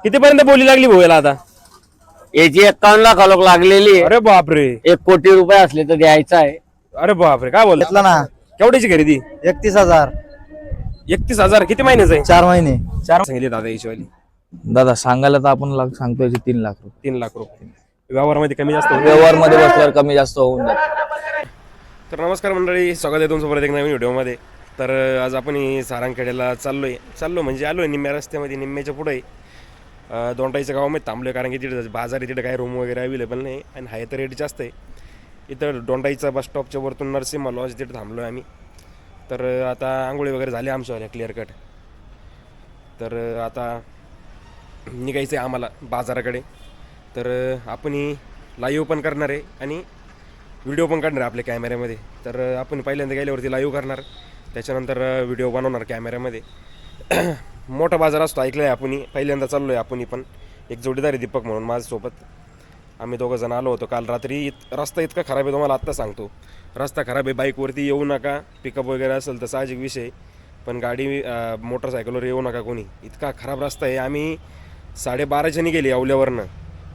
कितीपर्यंत बोली लागली भोयला आता? याची 51 लाख लोक लागलेली आहे. अरे बापरे, 1 कोटी रुपये असले तर द्यायचा आहे. अरे बापरे, काय बोलला घेतला ना केवढ्याची खरेदी? 31,000 31,000. किती महिन्याचं आहे? 4 महिने. 4 सांगितले दादा हिशोबाली. दादा सांगायला तर आपण सांगतोय 3 लाख रुपये. 3 लाख रुपये व्यवहारामध्ये कमी जास्त होईल. व्यवहार मध्ये बसल्यावर कमी जास्त होऊन जात. तर नमस्कार मंडळी, स्वागत आहे तुमचं परत एक नवीन व्हिडिओमध्ये. तर आज आपण सारंगखेड्याला चाललो म्हणजे आलो आहे निम्म्या रस्त्यामध्ये, निम्म्याच्या पुढे दोंडाईच्या गावामध्ये थांबलो आहे. कारण की तिथे बाजार आहे, तिथे काही रूम वगैरे अवेलेबल नाही आणि हाय तर रेट जास्त आहे. इथं दोंडाईचा बस स्टॉपच्या वरतून नरसिंह लॉज तिथे थांबलो आहे आम्ही. तर आता आंघोळी वगैरे झाली आमच्यावाल्या क्लिअर कट. तर आता निघायचं आहे आम्हाला बाजाराकडे. तर आपण लाईव्ह पण करणार आहे आणि व्हिडिओ पण काढणार आपल्या कॅमेऱ्यामध्ये. तर आपण पहिल्यांदा गेल्यावरती लाईव्ह करणार, त्याच्यानंतर व्हिडिओ बनवणार कॅमेऱ्यामध्ये. मोठा बाजार असतो ऐकलं आहे आपण, पहिल्यांदा चाललो आहे आपण पण. एक जोडीदार आहे दीपक म्हणून माझ्यासोबत. आम्ही दोघं जण आलो होतो काल रात्री. रस्ता इतका खराब आहे तुम्हाला आत्ता सांगतो. रस्ता खराब आहे, बाईकवरती येऊ नका. पिकअप वगैरे असेल तर साहजिक विषय, पण गाडी मोटरसायकलवर येऊ नका कोणी. इतका खराब रस्ता आहे. आम्ही 12:30 गेली येवल्यावरनं,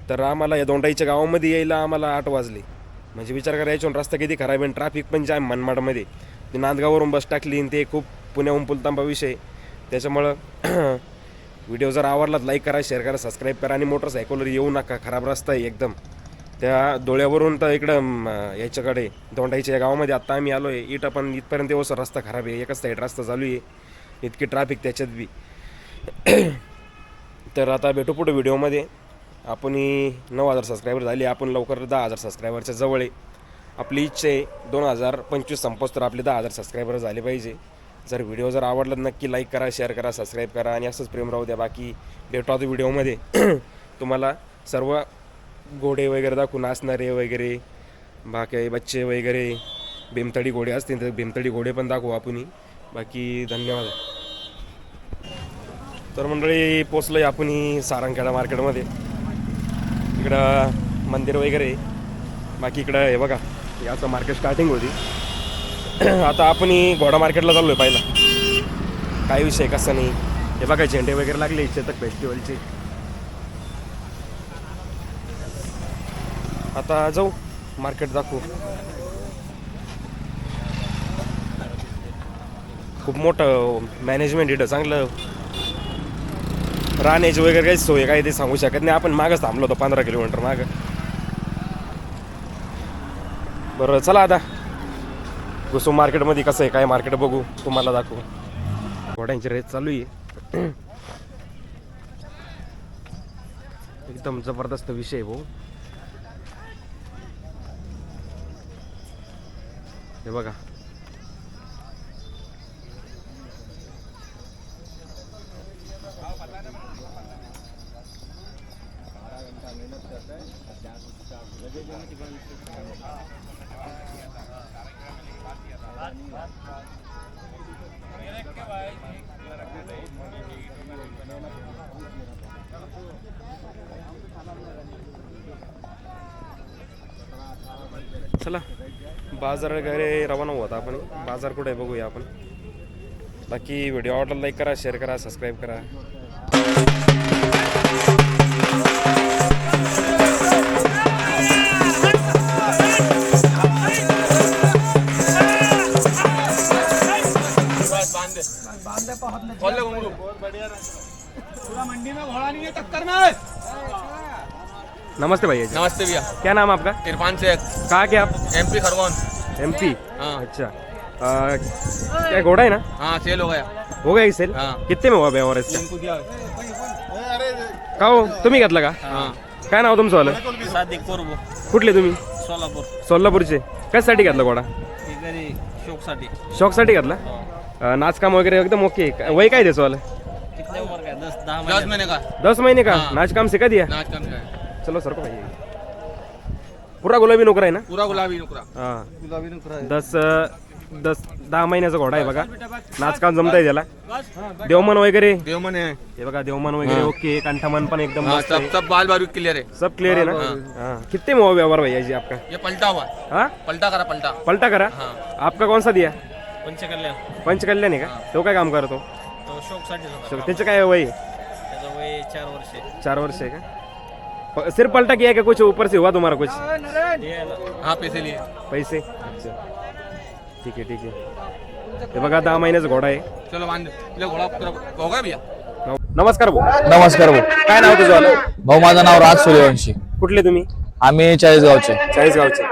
तर आम्हाला या दोंडाईच्या गावामध्ये यायला आम्हाला 8 वाजले. म्हणजे विचार करायचो रस्ता किती खराब आहे. ट्रॅफिक पण जाम मनमाडमध्ये. ती नांदगाववरून बस टाकली आणि ते खूप पुण्याहून पुलतांबा विषय. त्याच्यामुळं व्हिडिओ जर आवडला लाईक करा, शेअर करा, सबस्क्राईब करा आणि मोटरसायकलवर येऊ नका. खराब रस्ता आहे एकदम. त्या डोळ्यावरून तर इकडं याच्याकडे दोंडाईच्या या गावामध्ये आत्ता आम्ही आलो आहे. इथं पण इथपर्यंत येऊ रस्ता खराब आहे. एकच साईड रस्ता चालू आहे, इतकी ट्रॅफिक त्याच्यात बी. तर आता भेटू पुढे व्हिडिओमध्ये. आपण 9,000 सबस्क्रायबर झाले. आपण लवकर 10,000 सबस्क्रायबरच्या जवळ आहे. आपली इच्छा आहे 2025 संपोस तर आपले 10,000 सबस्क्रायबर झाले पाहिजे. जर व्हिडिओ जर आवडला नक्की लाईक करा, शेअर करा, सबस्क्राईब करा आणि असंच प्रेम राहू द्या. बाकी भेटू आता व्हिडिओमध्ये. तुम्हाला सर्व घोडे वगैरे दाखवू, नाचणारे वगैरे, बाकी बच्चे वगैरे, भीमतडी घोडे असतील तर भीमतडी घोडे पण दाखवू आपण. बाकी धन्यवाद. तर मंडळी पोचलो आहे आपण सारंगखेडा मार्केटमध्ये. इकडं मंदिर वगैरे. बाकी इकडं हे बघा, याचं मार्केट स्टार्टिंग होती. आता आपण घोडा मार्केटला चाललो आहे पाहिला काय विषय कसा नाही. हे बघा झेंडे वगैरे लागले चेतक फेस्टिवलचे. आता जाऊ मार्केट दाखवू. खूप मोठं मॅनेजमेंट इथं, चांगलं राहण्याची वगैरे काहीच सोय काय ते सांगू शकत नाही. आपण मागच थांबलो होतो 15 किलोमीटर मागं. बरं चला आता घुसू मार्केटमध्ये. कसं आहे काय मार्केट बघू, तुम्हाला दाखवू. घोड्यांची रेस चालू आहे. एकदम जबरदस्त विषय भाऊ. हे बघा चला बाजार वगैरे रवाना होता आपण. बाजार कुठे आहे बघूया आपण. बाकी व्हिडिओ आवडला लाईक करा, शेअर करा, सबस्क्राईब करा. नमस्ते भैया जी. नमस्ते भैया. क्या नाम आपका? इरफान शेख. कहाँ के आप? एमपी खरगोन. MP? हाँ. अच्छा. क्या घोड़ा है ना? हाँ सेल हो गया. हो गया सेल? हाँ. कितने में हुआ व्यवहार इसका? का हो तुम्ही घेतला का? हाँ. काय नाव तुमचं वालं? सादिक पूर्व कुठले तुम्ही? सोलापूर. सोलापूरचे. कशासाठी घेतला घोडा? घरी शोकसाठी. शौकसाठी घेतला? नाचकाम वगैरे एकदम ओके. वय काय त्याचं वालं? कितने उम्र का? 10 महीने का. 10 महीने का? हाँ. नाच काम सिखा दिया? नाच कम का. चलो सर को भाई. पूरा गुलाबी नोकरा आहे ना? पूरा गुलाबी नुकरा. हां. गुलाबी नुकरा. 10 महिन्याचा घोडा आहे बघा. नाचकाम जमताय त्याला. देवमन वगैरे देवमन है. हे बघा देवमन वगैरे ओके. कंठामन पण एकदम हाँ मस्त आहे. सब बाल बारू क्लियर है. सब क्लियर है ना? हाँ. कितने में हुआ व्यवहार भैया जी आपका? ये पलटा हुआ. हाँ पलटा करा पलटा. पलटा करा. हाँ. आपका कौन सा दिया? पंचकल्याण. पंचकल्याण आहे का? तो काय काम करतो? तो शोकसाठी. त्याचं काय वय? त्याचं वय 4 वर्ष 4 वर्ष है का? सिर्फ पलटा किया है क्या, कुछ ऊपर से हुआ तुम्हारा कुछ हाँ पैसे लिए पैसे? अच्छा ठीक आहे. हे बघा 10 महिन्याचा घोडा आहे. चलो मान दे घोड़ा होगा भैया. नमस्कार भाऊ, नमस्कार भाऊ. काय नाव तुझं वालं? भाऊ माझं नाव राज सूर्यवंशी. कुठले तुम्ही? आम्ही चाळीसगावचे. चाळीसगावचे.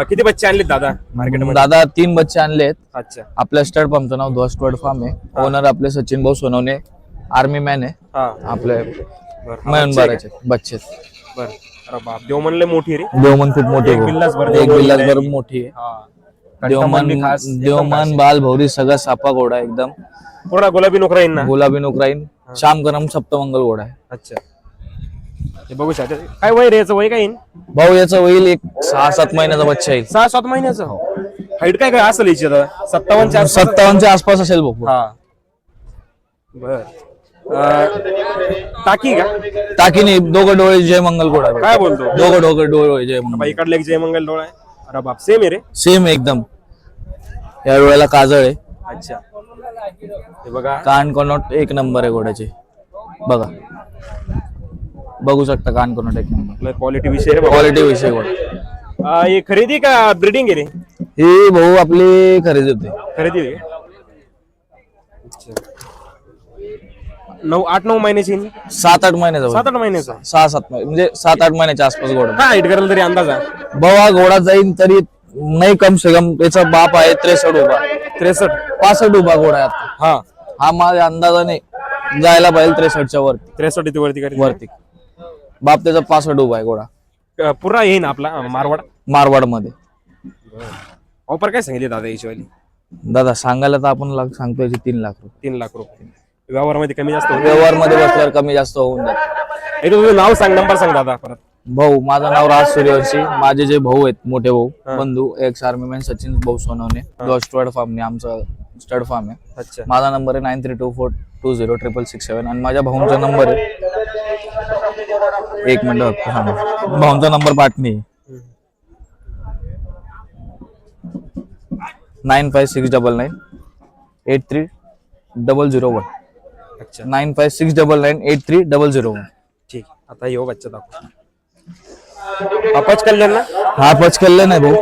किती बच्चे आणलेत दादा मार्केटमध्ये? दादा 3 बच्चे आणलेत. अच्छा आपल्या स्टड पंपचं नाव ध्वज स्टड फार्म आहे. ओनर आपले सचिन भाऊ सोनवणे, आर्मी मॅन आहे हा आपले. बरं मयनबाराचे बच्चे. बरं. अरे बाप, देव म्हणले मोठी रे. देवमन खूप मोठी एक बिल्लासभर एक देवमन बिल्लासभर आहे. मोठी आहे. हा देवमन बी खास, एकदम देवमन खास. बाल भौरी सगळा सापा घोडा आहे एकदम. पूर्ण गुलाबी नोकरा येईन ना. गुलाबी नोकराईन श्यामकरम सप्तमंगल घोडा आहे. अच्छा हे बघू शकता. काय वय रे याचं, वय काय येईन? भाऊ याचं होईल एक 6-7 महिन्याचा बच्चा येईल. 6-7 महिन्याचं. हाईट काय काय असेल याची आता? 57 57च्या आसपास असेल भाऊ. हा बर. टाकी का? टाकीने दोघं डोळे जय मंगल घोडा आहे. काय बोलतो? दोघं डोळे जय मंगल. इकडले एक जयमंगल डोळा आहे. अरे बाप, सेम आहे रे. सेम एकदम. या डोळ्याला काजळ आहे. अच्छा हे बघा. कान कनोट एक नंबर आहे घोड्याचे. बघा बघू शकता कान कनोट एक नंबर. क्वालिटी विषय रे बाबा. क्वालिटी विषय घोडा. हे खरेदी का ब्रीडिंग आहे रे? ही भाऊ आपली खरेदी होते. खरेदी आहे का? अच्छा 8-9 महिन्याची? 7-8 महिन्याचा. 7-8 महिन्याचा. 6-7 म्हणजे 7-8 महिन्याच्या आसपास घोडा. काय हाईट करायला तरी अंदाजा? भाऊ हा घोडा जाईल तरी नाही कम से कम. याचा बाप आहे 63 उभा. 65 उभा घोडा आहे आता. हा हा माझ्या अंदाजाने जायला पाहिजे 63च्या वरती. 63 इथे वरती वरती. बाप त्याचा 65 उभा आहे घोडा. पुरा येईन आपला मारवाड. मारवाड मध्ये. ऑफर काय सांगितली दादा याची वाली? दादा सांगायला तर आपण सांगतोय 3 लाख रुपये. 3 लाख रुपये. व्यवहारामध्ये कमी जास्त होईल. व्यवहार मध्ये बसल्यावर कमी जास्त होऊन जात. एकदा तुझं नाव सांग, नंबर सांग दादा परत. भाऊ माझं नाव राज सूर्यवंशी. माझे जे भाऊ आहेत मोठे भाऊ बंधू, एक्स आर्मी मॅन सचिन भाऊ सोनवणे, स्टड फार्मने आमचं स्टड फार्म आहे. अच्छा माझा नंबर आहे 9324206667 आणि माझ्या भाऊंचा नंबर आहे. एक मिनिट भाऊंचा नंबर पाठणी 9569983001. अच्छा 9569983001. ठीक. आता येऊ बच्चा दाखव. अपच कल्याण ना? हा पच कल्ले नाही भाऊ.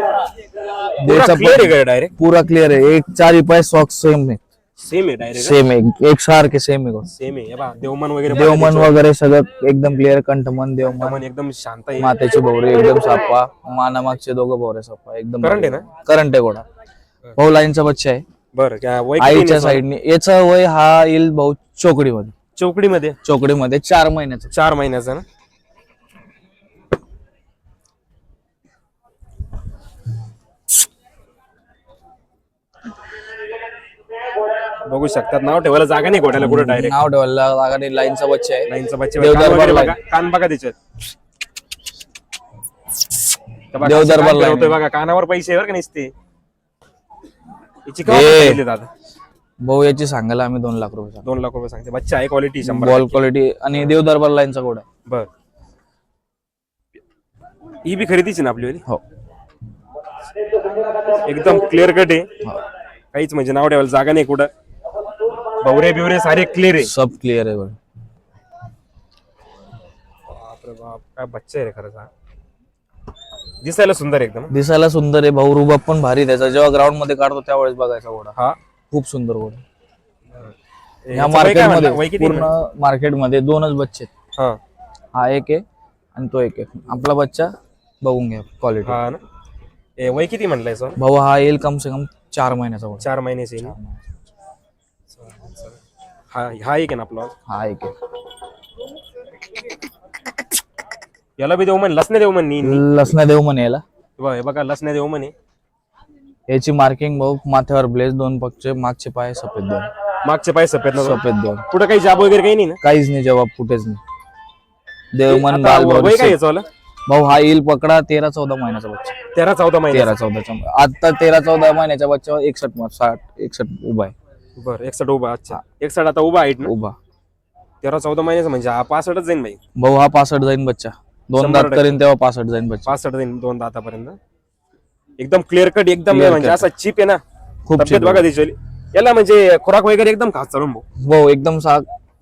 द्यायचा क्लिअर आहे डायरेक्ट? पूरा क्लियर आहे. एक 4 पाय सॉक्स सेम आहे. सेम आहे डायरेक्ट. सेम आहे एक सारखे सेम आहे. सेम आहे. हे बघा, देवमन वगैरे देवमन वगैरे सगळं एकदम क्लिअर. कंठमन देवमन मन एकदम शांत आहे. मातेची भोवरे एकदम सापा. मानामागचे दोघं भोवरे सापा एकदम करंट आहे ना? करंट आहे घोडा. भाऊ लाईनचा बच्चा आहे बरं काय वय किती आईच्या आहे? साईडने. याचा वय हा येईल भाऊ चोकडीमध्ये. चौकडीमध्ये 4 महिन्याचा. 4 महिन्याचा ना? बघू शकतात. नाव ठेवायला जागा नाही घोड्याला कुठे डायरेक्ट. नाव ठेवायला जागा नाही. लाईनचा बच्चा आहे. लाईनचा बच्चा. देवदरबार कान वगैरे लाईन. बघा, कान बघा त्याच्यात. त्या बघा, देवदरबार कान लाईन. फिरवतोय बघा, कानावर पैसे आहे बरं का नसते. याची हे. काय सांगितली दादा? भाऊ याची सांगायला आम्ही 2 लाख रुपये 2 लाख रुपये सांगते. बच्चा आहे क्वालिटी 100. बॉल क्वालिटी आणि देवदरबार लाईनचा घोडा. बर ही बी खरेदीची ना आपली वाली? हो एकदम क्लिअर कट आहे. काहीच म्हणजे नाव ठेवायला जागा नाही कुठं. भवरे बिवरे सारे क्लिअर आहे. सब क्लिअर आहे घोडा. बापरे बाप, काय बच्चा आहे रे खरंच. हा दिसायला सुंदर एकदम. दिसायला सुंदर आहे भाऊ. रुबाब पण भारी त्याचा. जेव्हा ग्राउंड मध्ये काढतो त्यावेळेस बघायचा घोडा. हा खूप सुंदर घोडा. ह्या याचं वय काय म्हणला? वय मार्केटमध्ये किती पूर्ण मार्केटमध्ये 2च बच्चे आहेत. हा हा एक आहे आणि तो एक आहे. आपला बच्चा बघून घ्या क्वालिटी. हा ना. वय किती म्हणलंय सर? भाऊ हा येईल कम से कम 4 महिन्याचा घोडा. 4 महिन्याचे येईल. हा एक आहे ना आपला. हा एक आहे. याला बी देऊ म्हण, लसणे देऊ म्हण. लसना देव म्हणे याला. हे बघा, लसणे देऊ म्हणे. याची मार्किंग भाऊ माथ्यावर ब्लेज 2 पक्षे, मागचे पाय सफेद 2. मागचे पाय सफेद ना? सफेद 2. कुठं काही जाब वगैरे काही नाही ना? काहीच नाही जवाब कुठेच नाही. देवमन आता बाल वय काय भौरी. याचं वाला? भाऊ हा येईल पकडा 13-14 महिन्याचा बच्चा. 13-14 महिने. 13-14 आता 13-14 महिन्याच्या बच्चा 61 उभा आहे. बरं 61 उभा. अच्छा 61 आता उभा आहे ना? उभा. 13-14 महिन्याचं म्हणजे हा 65च जाईन भाई. भाऊ हा 65 जाईन बच्चा. 2 दात करीन तेव्हा 65 जाईन बच्चा. 65 जाईन 2 दातापर्यंत. एकदम क्लिअर कट एकदम Clear म्हणजे cut. असा चिप आहे ना. खूप तब्येत cheap बघा त्याची. याला म्हणजे खुराक वगैरे एकदम खास चालून भाऊ. भाऊ एकदम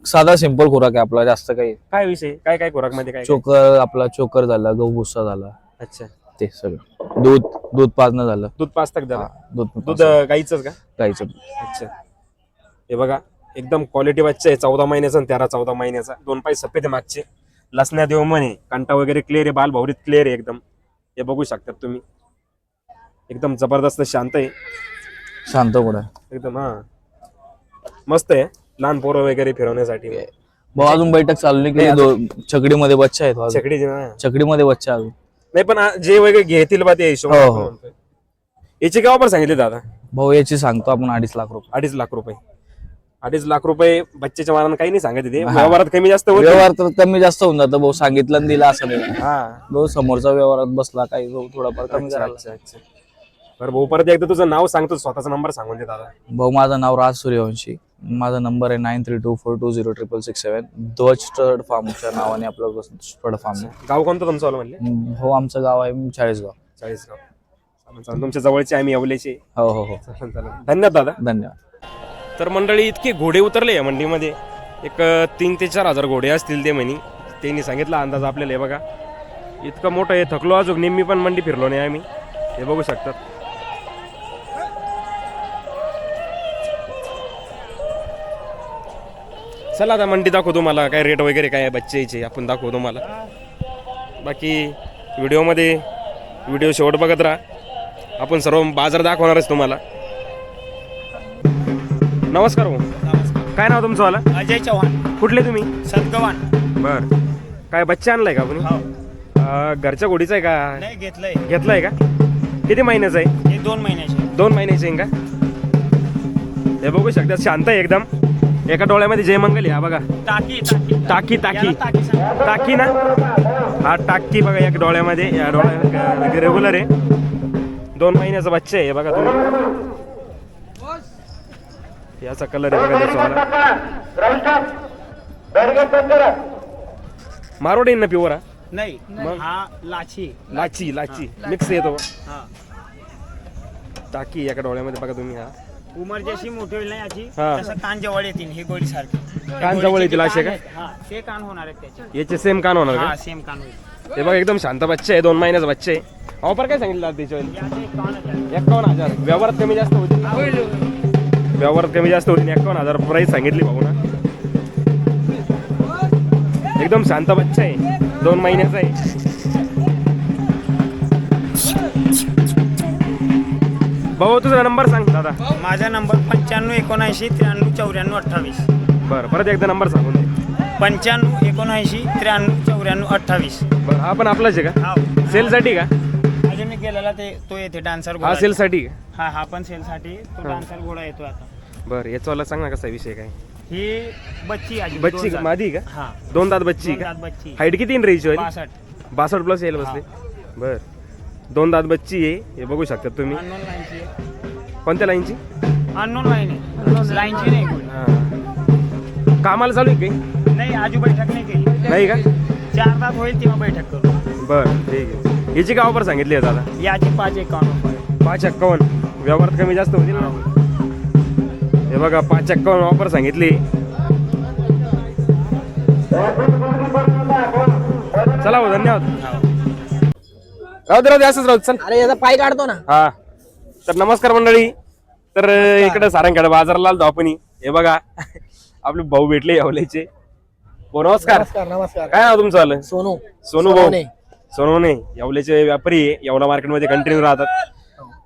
साधा सिंपल खुराक आहे आपला, जास्त काही काय विषय काय काय खुराक मध्ये काय चोकर, आपला चोकर झाला, गहू भुस्सा झाला, अच्छा ते सगळं. दूध पाजणं झालं. दूध 5 तक झालं. दूध दूध गाईचंच का? गाईचं. अच्छा हे बघा एकदम क्वालिटी बच्चा आहे. 14 महिन्याचा आणि 13-14 महिन्याचा. 2 पाय सफेद आहे मागचे. लसण्या देव म्हणे. कांटा वगैरे क्लिअर आहे. बाल भौरीत क्लिअर आहे एकदम. हे बघू शकतात तुम्ही. एकदम जबरदस्त शांत आहे. शांत कुठं एकदम हा मस्त आहे. लहान पोरं वगैरे फिरवण्यासाठी. भाऊ अजून बैठक चालू नाही केली. छकडीमध्ये बच्चा आहे तो अजून. छकडी ना. छकडीमध्ये बच्चा अजून नाही पण जे वगैरे घेतील बा ते हिशोब. हो, हो. याची काय ऑफर सांगितली दादा? भाऊ याची सांगतो आपण 2.5 लाख रुपये. 2.5 लाख रुपये. 2.5 लाख रुपये बच्चेच्या मानानं काही नाही सांगत ते. व्यवहारात कमी जास्त होईल. व्यवहार तर कमी जास्त होऊन जातं भाऊ, सांगितलं आणि दिलं असं नाही. हा भाऊ समोरचा व्यवहारात बसला काही भाऊ थोडाफार कमी अच्छा करायला. अच्छा अच्छा. बरं भाऊ परत एकदा तुझं नाव सांगतो, स्वतःचा नंबर सांगून दे दादा. भाऊ माझं नाव राज सूर्यवंशी. माझा नंबर आहे 9324206667. ध्वज स्टड फार्मच्या नावाने आपलं स्टड फार्म आहे. गाव कोणतं तुमचं आलं म्हणले? हो आमचं गाव आहे चाळीसगाव. 40 गाव. चालेल, चालेल. तुमच्या जवळचे आम्ही येवल्याचे. हो हो हो. चालेल, चालेल. धन्यवाद दादा. धन्यवाद. तर मंडळी इतके घोडे उतरले या मंडीमध्ये. एक 3 ते 4 हजार घोडे असतील ते म्हणी. त्यांनी सांगितला अंदाज आपल्याला. हे बघा इतकं मोठं आहे. थकलो अजून निम्मी पण मंडी फिरलो नाही आम्ही. हे बघू शकतात. चला आता मंडी दाखवतो तुम्हाला. काय रेट वगैरे काय आहे बच्चेचे आपण दाखवतो तुम्हाला. बाकी व्हिडिओ शेवट बघत राहा. आपण सर्व बाजार दाखवणारच तुम्हाला. नमस्कार भाऊ. काय नाव तुमचं वाला? अजय चव्हाण, कुठले तुम्ही? सतगवान. बर काय बच्चा आणलाय का आपण? घरच्या घोडीचा आहे का? नाही घेतलंय. घेतलाय का? किती महिन्याचा आहे? हे 2 महिन्याचे. 2 महिन्याचे आहे का? हे बघू शकतात. शांत आहे एकदम. एका डोळ्यामध्ये जय मंगल आहे. हा बघा टाकी टाकी टाकी टाकी याला टाकी सांगा. टाकी ना. हा टाकी बघा एक डोळ्यामध्ये. या डोळ्या रेग्युलर आहे. 2 महिन्याचा बच्चा आहे. हे बघा तुम्ही. याचा कलर आहे बघा त्याचा. मारवाडी ना प्युअर हा. नाही मग? हा लाची. लाची लाची मिक्स येतो. हा टाकी एका डोळ्यामध्ये बघा तुम्ही. हा उमर जशी मोठी होईल ना याची हा. तसं कान जवळ येतील. हे गोळी सारखी कान जवळ येतील असे का? हा ते कान होणार आहेत त्याचे. याचे सेम कान होणार हा का? सेम कान होईल. हे बघा एकदम शांत बच्चा आहे. 2 महिन्याचा बच्चा आहे. ऑफर काय सांगितलं त्याच्या याचे 51,000. 51,000. व्यवहारात कमी जास्त होतील. व्यवहारात कमी जास्त होतील. 51,000 प्राईस सांगितली भाऊ ना. एकदम शांत बच्चा आहे. 2 महिन्याचा आहे. भाऊ तुझा नंबर सांग दादा. माझा नंबर 9579939428. बरं परत एकदा नंबर सांगून दे. 9579939428. बरं हा पण आपलाच आहे का? हा सेलसाठी का? अजून मी गेलेला तो येते डान्सर हा घोडा. सेलसाठी का? हा पण सेलसाठी तो डान्सर घोडा येतो आता. बरं याचा सांग ना कसा विषय काय? ही बच्ची आहे. बच्ची का? मादी का? हा 2 दात बच्ची दोन का? दात बच्ची. हाईट किती रेंज होईल? 62. 62 प्लस येईल बसले. बर 2 दात बच्ची आहे. हे बघू शकता तुम्ही. अननोन लाईनची आहे. कोणत्या लाईनची? अननोन लाईन आहे. लाईनची नाही कोणी. हा कामाला चालू आहे काही? नाही आजू बैठक नाही केली. नाही का? 4 तास होईल तेव्हा बैठक करू. बरं ठीक आहे. याची काय ऑफर सांगितली आहे दादा? याची 551. 551. व्यवहारात कमी जास्त होतील ना. हे बघा 551 ऑफर सांगितली. चला भाऊ धन्यवाद. राहू दे असंच राहू चल. अरे याचा पाय काढतो ना. हा तर नमस्कार मंडळी. तर इकडे सारंगखेड बाजारला आलो आपण. हे बघा आपले भाऊ भेटले येवल्याचे. हो नमस्कार. नमस्कार. काय नाव तुमचं आलं? सोनू. सोनू भाऊ. सोनवणे. सोनवणे येवल्याचे व्यापारी आहे. येवला मार्केटमध्ये कंटिन्यू राहतात.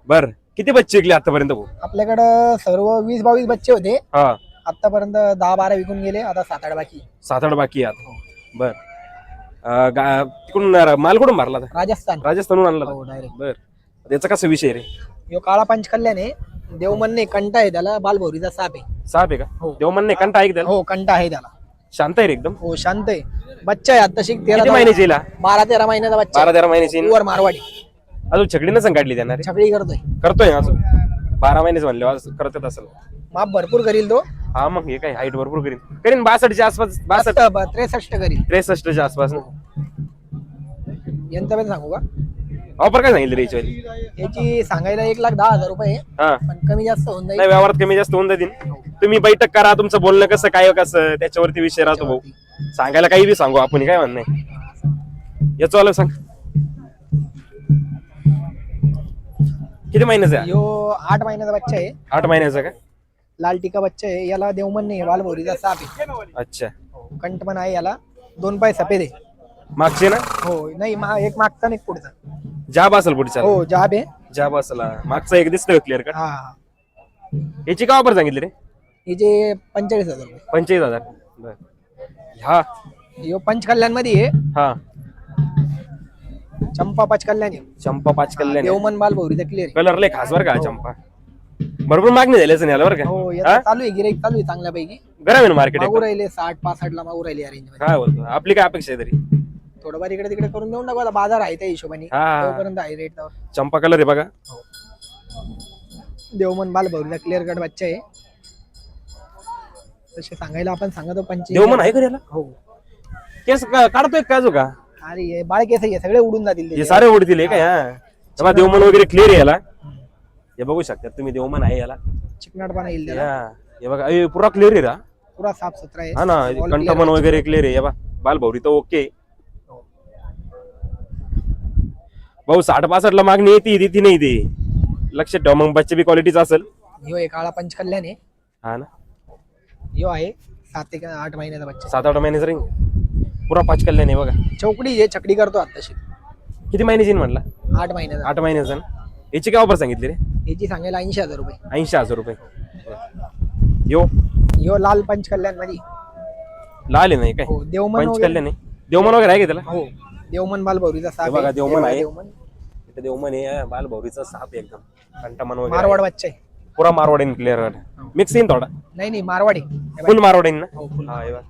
बर किती बच्चे विकले आतापर्यंत भाऊ? आपल्याकडं सर्व 20-22 बच्चे होते. हा आतापर्यंत 10-12 विकून गेले. आता 7-8 बाकी. 7-8 बाकी आहे आता. बर तिकडून माल कुठून भरला होता? राजस्थान. राजस्थानहून आणला हो होता? डायरेक्ट. बर त्याचा कसा विषय रे? यो काळा पंचकल्याने देवमनने कंटा आहे त्याला. बालभौरीचा साप आहे. साप आहे का? हो. देव म्हणणे कंटा ऐक त्याला. हो कंटा आहे त्याला. शांत आहे रे एकदम. हो शांत आहे. बच्चा आहे आता शिक. किती महिन्याची हिला? 12-13 महिन्याचा बच्चा. 12-13 महिन्याची. वर मारवाडी. अजून छकडी नसं काढली त्यांना रे? छकडी करतोय. करतोय अजून 12 महिनेच म्हणले करतात असेल. माप भरपूर करील तो. हा मग हे काय हाईट भरपूर करीन 62च्या आसपास. 62 63 करील. 63च्या आसपास. यांचं पण सांगू का? ऑफर काय सांगितलं रे याची? याची सांगायला 1,10,000 रुपये. हा पण कमी जास्त होऊन नाही जाईल. व्यवहारात कमी जास्त होऊन जातील. तुम्ही बैठक करा, तुमचं बोलणं कसं काय कसं त्याच्यावरती विषय राहतो भाऊ. सांगायला काही बी सांगू आपण, काय म्हणणं आहे याचं आलं सांग. किती महिन्याचा आहे? यो 8 महिन्याचा बच्चा आहे. 8 महिन्याचा का? लाल टिका बच्चा आहे. याला देवमन नाही, बालभौरीचा साप आहे. अच्छा. कंठ पण आहे याला. 2 पाय सफेद आहे. मागचे ना? हो नाही एक मागचा आणि एक पुढचा. जाब असेल पुढच्या. हो जाब आहे. जाब असेल. मागचा एक दिसतोय क्लिअर कट. हा याची का ऑफर सांगितली रे? हिचे 45,000 रुपये. 45,000. बर. हा यो पंचकल्याण मध्ये आहे. हा चंपा पंचकल्याण आहे. चंपा 5 कल्याण. देवमन बालभौरीचा क्लिअर आहे. कलर लय खास बर का चंपा. भरपूर मागणी झाली असं याला बरं का. हो याचा चालू आहे, गिराईक चालू आहे चांगल्यापैकी. गरम आहे ना मार्केट. मागू राहिले 60-65 ला मागू राहिले रेंज मध्ये. काय बोलतो, आपली काय अपेक्षा आहे तरी? थोडंफार इकडे तिकडे करून देऊन टाकू, आता बाजार आहे त्या हिशोबाने. हा. तोपर्यंत आहे रेट. चंपा कलर आहे बघा. देवमन बालभौरीचा क्लिअर कट बच्चा आहे. तसे सांगायला आपण सांगतो 25. देवमन आहे का याला? हो. केस काढतोय का जो का? अरे हे बाळ केस आहे, सगळे उडून जातील हे त्याचे. सारे उडतील हे काय? हा तेव्हा देवमन वगैरे क्लिअर आहे याला. हे बघू शकता तुम्ही, देवमन आहे याला. चिकनाटपणा येईल त्याला. हा, हे बघा पुरा क्लिअर आहे रा. पुरा साफ सुथरा आहे. हा ना, All कंठमन clear आहे. वगैरे क्लिअर आहे. हे बा बालभौरी तर ओके. भाऊ 60-65 ला मागणी येते नाही ती लक्षात ठेवा. मग बच्चे बी क्वालिटीचा असेल. ह्यो एक काळा पंचकल्याण आहे. हा ना. ह्यो आहे 7 ते 8 महिन्याचा बच्चा. 7-8 महिन्याचं रिंग पुरा 5 कल्याण आहे बघा. चौकडी आहे, चकडी करतो आताशी. किती महिन्याची म्हणला? 8 महिन्याचा. 8 महिन्याचा ना. याची काय ऑफर सांगितली रे? याची सांगायला 80,000 रुपये. 80,000 रुपये. यो ह्यो लाल पंचकल्याण मध्ये. लाल आहे नाही काय? हो देवमन पंच कल्याण आहे. देवमन वगैरे आहे का त्याला? हो देवमन बालभौरीचा साप हे बघा, आहे. देवमन आहे. देवमन इथे देवमन आहे. बालभौरीचा साप आहे एकदम. कंठमन वगैरे मारवाड आहे. बच्चा आहे. पुरा मारवाड आहे क्लिअर. मिक्स येईन थोडा. नाही मारवाड आहे. फुल मारवाड आहे ना. हो, full हा हे बघा.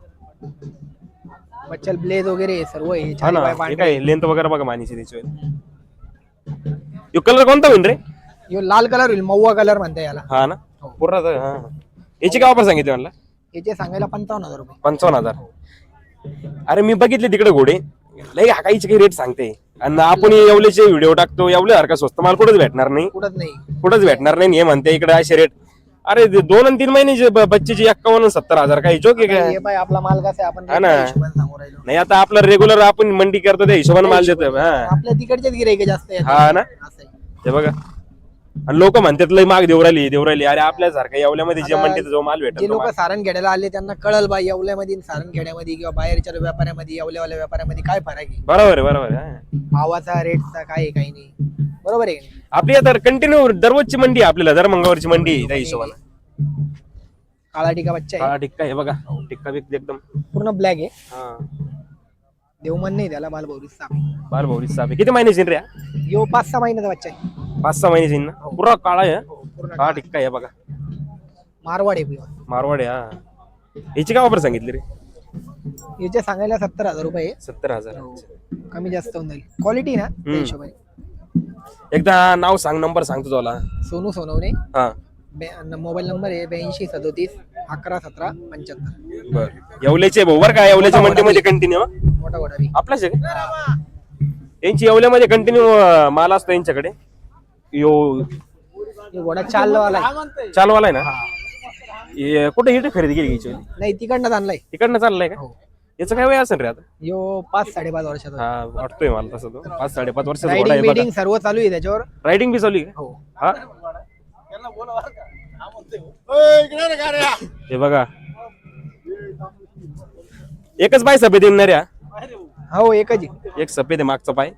बच्चल ब्लेज वगैरे आहे सर्व आहे. हा चारी ना. पाय हे पांढरे. काय लेंथ वगैरे बघा मानीची त्याची. यो कलर कोणता होईल रे? ह्यो लाल कलर होईल, मऊवा कलर म्हणता याला. हा ना. पुरा हा. याची काय ऑफर सांगितली म्हणला? याचे सांगायला 55,000 रुपये. 55,000. अरे मी बघितले तिकडे घोडे लय हाकायचे काही रेट सांगते. आणि आपण येवलेचे व्हिडिओ टाकतो, येवले सारखा स्वस्त माल कुठंच भेटणार नाही. कुठंच भेटणार नाही. हे म्हणते इकडे असे रेट. अरे 2 आणि 3 महिन्याचे बच्चेची 51-70,000 काही जोक आहे का? हे पाय आपला माल कसा आहे, आपण हा ना. त्या हिशोबाने सांगू राहिलो. नाही आता आपलं रेग्युलर आपण मंडी करतो त्या हिशोबाने माल देतो. हा आपल्या तिकडचेच गिराईक जास्त आहेत. हा ना. असं आहे. ते बघा. आणि लोक म्हणतात लय माग देऊ राहिली. अरे आपल्यासारखं येवल्यामध्ये जे मंडीत जो माल जे भेटतो लोक सारणखेड्याला आले त्यांना कळल बा येवल्यामध्ये आणि सारणखेड्यामध्ये किंवा बाहेरच्या व्यापाऱ्यामध्ये येवल्यावाल्या व्यापाऱ्यामध्ये काय फरक आहे. बरोबर आहे. भावाचा रेटचा काय आहे काही नाही. बरोबर आहे. आपली आता कंटिन्यू दररोजची मंडी आहे आपल्याला. दर मंगळवारची मंडी आहे त्या हिशोबाने. काळा टिका बच्चा आहे. हा टिक्का हे बघा. टिक्का बिक एकदम पूर्ण ब्लॅक आहे. हा. देवमन नाही त्याला बालभौरी साप. बालभौरी साप आहे. किती महिन्याची रे? यो 5-6 महिन्याचा बच्चा आहे. 5-6 महिन्याची ना. पुरा काळा आहे. पूर्ण हा टिक्का आहे बघा. मारवाड आहे pure. मारवाड आहे. हा याची काय ऑफर सांगितली रे? याचे सांगायला 70,000 रुपये. 70,000. कमी जास्त होऊन जाईल. क्वालिटी ना त्या हिशोबाने. एकदा नाव सांग, नंबर सांगतो तुला. सोनू सोनवणे. हा मोबाईल नंबर आहे 8237 11 17 75. बर. येवल्याचे भाऊ बर का. येवल्याच्या मंडीमध्ये कंटिन्यू मोठा घोडा आपलाच आहे का? यांची येवल्यामध्ये कंटिन्यू माल असतो यांच्याकडे. यो घोडा चालवाला आहे. चालवाला आहे ना. कुठे हिट खरेदी केली याची? नाही तिकडनं आणलाय. तिकडनं चाललाय का? याचं काय वय असेल रे आता? यो 5-5.5 वर्षाचा. हा वाटतोय मला तसं. तो 5-5.5 वर्षाचा घोडा रायडिंग आहे बघा. बिडिंग सर्व चालू आहे त्याच्यावर. रायडिंग बी चालू आहे का? हो. हा हे बघा. एकच पाय सफेद येणार या. हो एकच आहे. एक सफेद आहे मागचा पाय.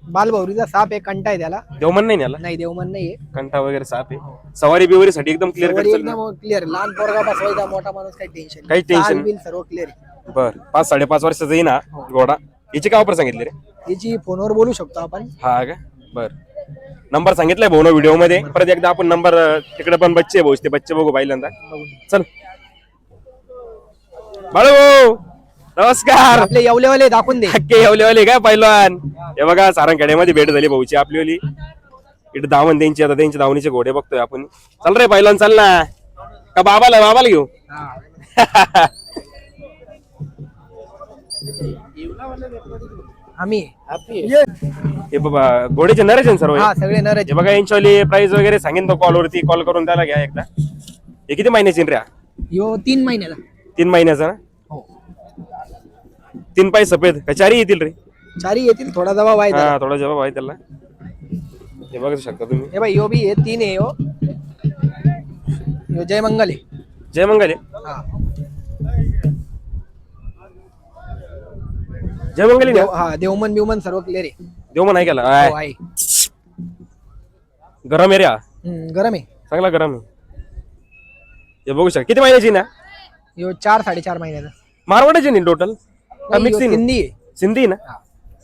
बालभौरीचा साप आहे. कंटा आहे त्याला. देवमन नाही याला. नाही देवमन नाहीये. कंठा वगैरे साप आहे. सवारी बिवारीसाठी एकदम क्लिअर सवारी कर. एकदम क्लिअर. लहान पोरगा बसवायचा, मोठा माणूस काही टेन्शन काही tension बिल सर्व क्लिअर आहे. बर. 5-5.5 वर्षाचा येईना घोडा. याची काय ऑफर सांगितली रे? याची फोनवर बोलू शकतो आपण. हा का? बर. नंबर सांगितलाय भाऊ व्हिडिओ मध्ये. परत एकदा आपण नंबर तिकडे पण बच्चे भाऊ ते बच्चे बघू पहिल्यांदा. चल बाळू नमस्कार. आपले येवलेवाले दाखवून दे. हक्के येवलेवाले काय पहिलवान. हे बघा सारंगखेड्यामध्ये भेट झाली भाऊची आपली. इथे धावण त्यांची. आता त्यांच्या धावणीचे घोडे बघतोय आपण. चल रे पहिलवान चल ना. का बाबाला घेऊ? आम्ही हे बाबा घोड्याचे नरेश सर्व. हा सगळे नर आहेत. हे बघा यांच्यावाली प्राइस वगैरे सांगेन तो कॉलवरती. कॉल करून त्याला घ्या एकदा. हे किती महिन्याची रे? यो 3 महिन्याचा 3 महिन्याचा ना? हो 3 पाय सफेद का चारी येतील रे? चारी येतील, थोडा जबाब आहे त्याला. हा थोडा जबाब आहे त्याला. हे बघू शकता तुम्ही. हे बाई यो बी हे 3 आहे. यो जय मंगल आहे. जय मंगल हा जय मंगल आहे ना? हा देवमन बिवमन सर्व क्लिअर आहे. देव म्हणा केला हो आहे. गरम आहे रे हा. गरम आहे. चांगला गरम आहे. हे बघू शकता किती महिन्याची ना? यो 4-4.5 महिन्याचा. मारवाड्याची नाही टोटल का नाही, यो मिक्सिंग? सिंधी आहे. सिंधी ना?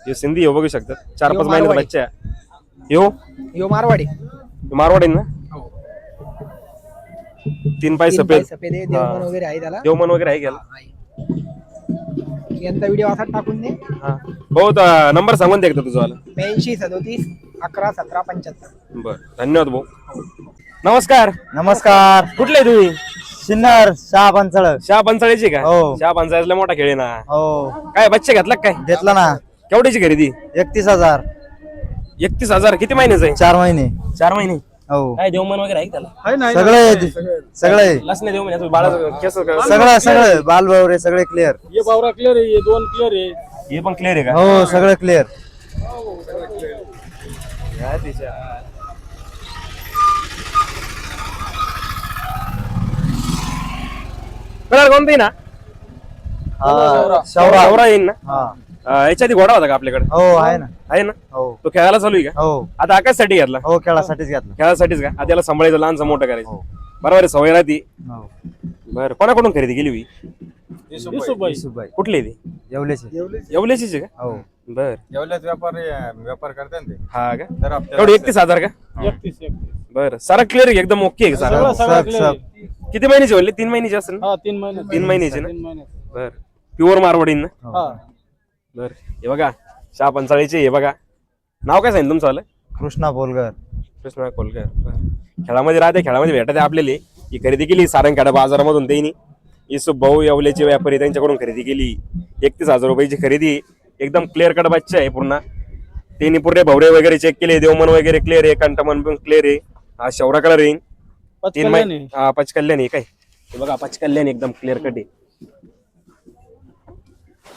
हे सिंधी हो बघू शकता 4-5 यो महिन्याचा मारवाडी. बच्चा आहे. यो यो मारवाडी. मारवाडी ना? हो 3 पाय 3 सफेद. सफेद आहे. देवमन वगैरे आहे त्याला. देवमन वगैरे आहे गेला. हा, आहे. यांचा व्हिडिओ असा टाकून दे. हा बहुत नंबर सांगून दे एकदा तुझा वाला. 83-37-11-17-75. बर धन्यवाद भाऊ. नमस्कार. नमस्कार. कुठले तुम्ही? सिन्नर शाह पंचळ. शहा पंचाळीची का? हो. शहा पंचाळीला मोठा खेळ आहे ना. हो काय बच्चे घातला का काय? घेतला ना. केवढ्याची खरेदी? 31,000. 31,000. किती महिन्याचं आहे? 4 महिने. 4 महिने. हो काय देवमन वगैरे आहे त्याला? सगळे सगळे लसणे देव म्हणजे बाळा केस सगळं बाल बावरे सगळे क्लिअर. हे पण क्लिअर आहे का? हो सगळं क्लिअर. कलर कोणते ना? शौरा. शौरा येईन ना? हा याच्या आधी घोडा होता का आपल्याकडे? हो आहे ना. आहे ना? हो तो खेळायला चालू आहे का? हो आता आकाशसाठी घेतला? हो खेळासाठीच घेतला. खेळासाठीच का? आता त्याला सांभाळायचं लहानचं मोठं करायचं. हो. बरोबर आहे सवय राहती. हो बरं कोणाकडून खरेदी केली होई? येसूबाई. कुठली आहे ती? येवलेचे. येवल्याचीच आहे का? हो बर एवढ्याच व्यापार करते ना ते. हा का? तर एवढे 31,000 का? बर सारा क्लिअर आहे एकदम ओके आहे का सारा? सब सब. किती महिन्याची म्हणले? 3 महिन्याची असेल ना? 3 महिन्याची ना? बर प्युअर मारवाडी ना? बर हे बघा शहा पंचाळीचे. हे बघा नाव काय सांगितलं तुमचं आलं? कृष्णा बोलगर. कृष्णा कोलकर. खेळामध्ये राहते, खेळामध्ये भेटते आपल्याला. ही खरेदी केली सारंगखेडा बाजारामधून त्यांनी. इसू भाऊ येवलेचे व्यापारी त्यांच्याकडून खरेदी केली. 31,000 रुपयाची खरेदी. एकदम क्लिअर कट बच्चा आहे पूर्ण. त्यांनी पूर्ण भवरे वगैरे चेक केले. देवमन वगैरे क्लिअर आहे. कंठमन पण क्लिअर आहे. हा शौरा कलर येईल. 3 महिने. हा पचकल्याने काय हे बघा पचकल्याने एकदम क्लिअर कट आहे.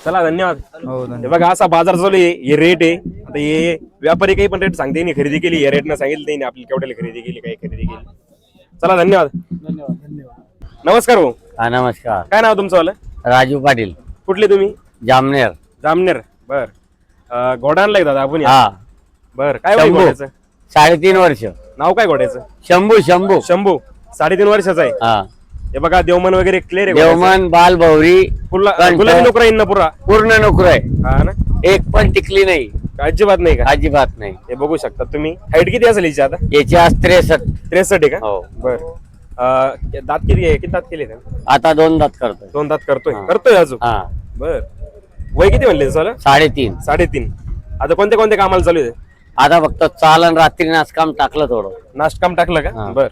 चला धन्यवाद. हो हे बघा असा बाजार चालू आहे. हे रेट आहे. आता हे व्यापारी काही पण रेट सांगते नाही. खरेदी केली या रेटनं सांगितलं नाही आपल्याला केवढ्याला खरेदी केली काय खरेदी केली. चला धन्यवाद. नमस्कार भाऊ. हा नमस्कार. काय नाव तुमचं वालं? राजू पाटील कुठले तुम्ही? जामनेर. जामनेर. बर घोडा आणलाय दादा आपण? हा बर काय वय शंभू. घोड्याचं? 3.5 वर्ष. नाव काय घोड्याचं? शंभू शंभू. शंभू. 3.5 वर्षाचा आहे. हा हे बघा देवमन वगैरे क्लिअर आहे. देवमन बाल भवरी कंठ. गुलाबी नोकरा येईन ना पुरा? पूर्ण नोकर आहे. हा ना? एक पण टिकली नाही. अजिबात नाही का? अजिबात नाही. हे बघू शकता तुम्ही. हाईट किती असेल हिची आता? याची आज 63. 63 आहे का? हो बर दात किती आहे? किती दात केले त्याने? आता 2 दात करतोय. 2 दात करतोय. हा. करतोय अजून? हा बर वय किती म्हणले सर? 3.5. 3.5. आता कोणत्या कोणत्या कामाला चालू आहे? आता फक्त चालन रात्री नाचकाम टाकलं थोडं. नाश्काम टाकलं का? हा. बर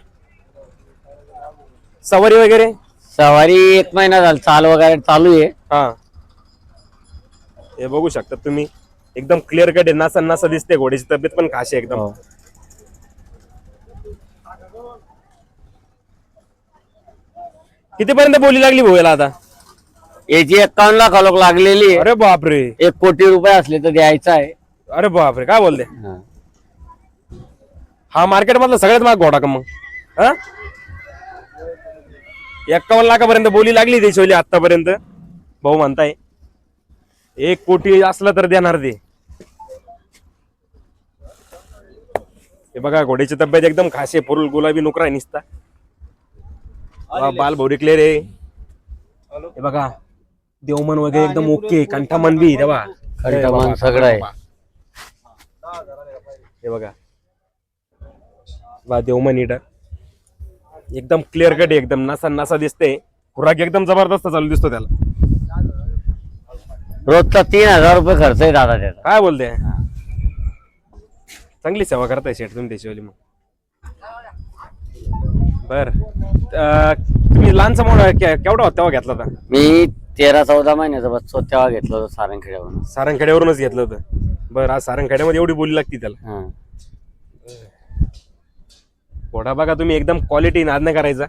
सवारी वगैरे? सवारी 1 महिना झाला. चाल वगैरे चालू आहे. हा हे बघू शकता तुम्ही. एकदम क्लिअर कट आहे. नासा नासा दिसते. घोड्याची तब्येत पण खाशी आहे एकदम. हो. कितीपर्यंत बोली लागली भाऊ याला आता? याची 51 लाख लोक लागलेली आहे. अरे बापरे. 1 कोटी रुपये असले तर द्यायचा आहे. अरे बापरे काय बोलते? हा. हा मार्केट मधला सगळ्यात महाग घोडा का मग? 51 लाखापर्यंत बोली लागली त्याची आतापर्यंत भाऊ म्हणताय. 1 कोटी असला तर देणार ते. हे बघा घोड्याची तब्येत एकदम खास आहे. फुल गुलाबी नुकरा आहे निसता. बाल भोवरी क्लिअर आहे. हे बघा देवमन वगैरे एकदम ओके. कंठामन बी तेव्हा कंठमान सगळं आहे. हे बघा देवमन इट एकदम क्लिअर कट आहे. एकदम नासा नासा दिसते. खुराक एकदम जबरदस्त चालू दिसतो त्याला. रोजचा 3,000 रुपये खर्च आहे दादा त्याचा. काय बोलते? चांगली सेवा करताय शेठ तुम्ही त्याच्यावाली मग. बर तुम्ही लहानसा मोठा केवढा होता तेव्हा घेतला होता? मी 13-14 महिन्याचा बच्चो तेव्हा घेतलं होतं सारंगखेड्यावरून. सारंगखेड्यावरूनच घेतलं होतं. बरं आज सारंगखेड्यामध्ये एवढी बोली लागती त्याला. हा. घोडा बघा तुम्ही एकदम क्वालिटी नाद नाही करायचा.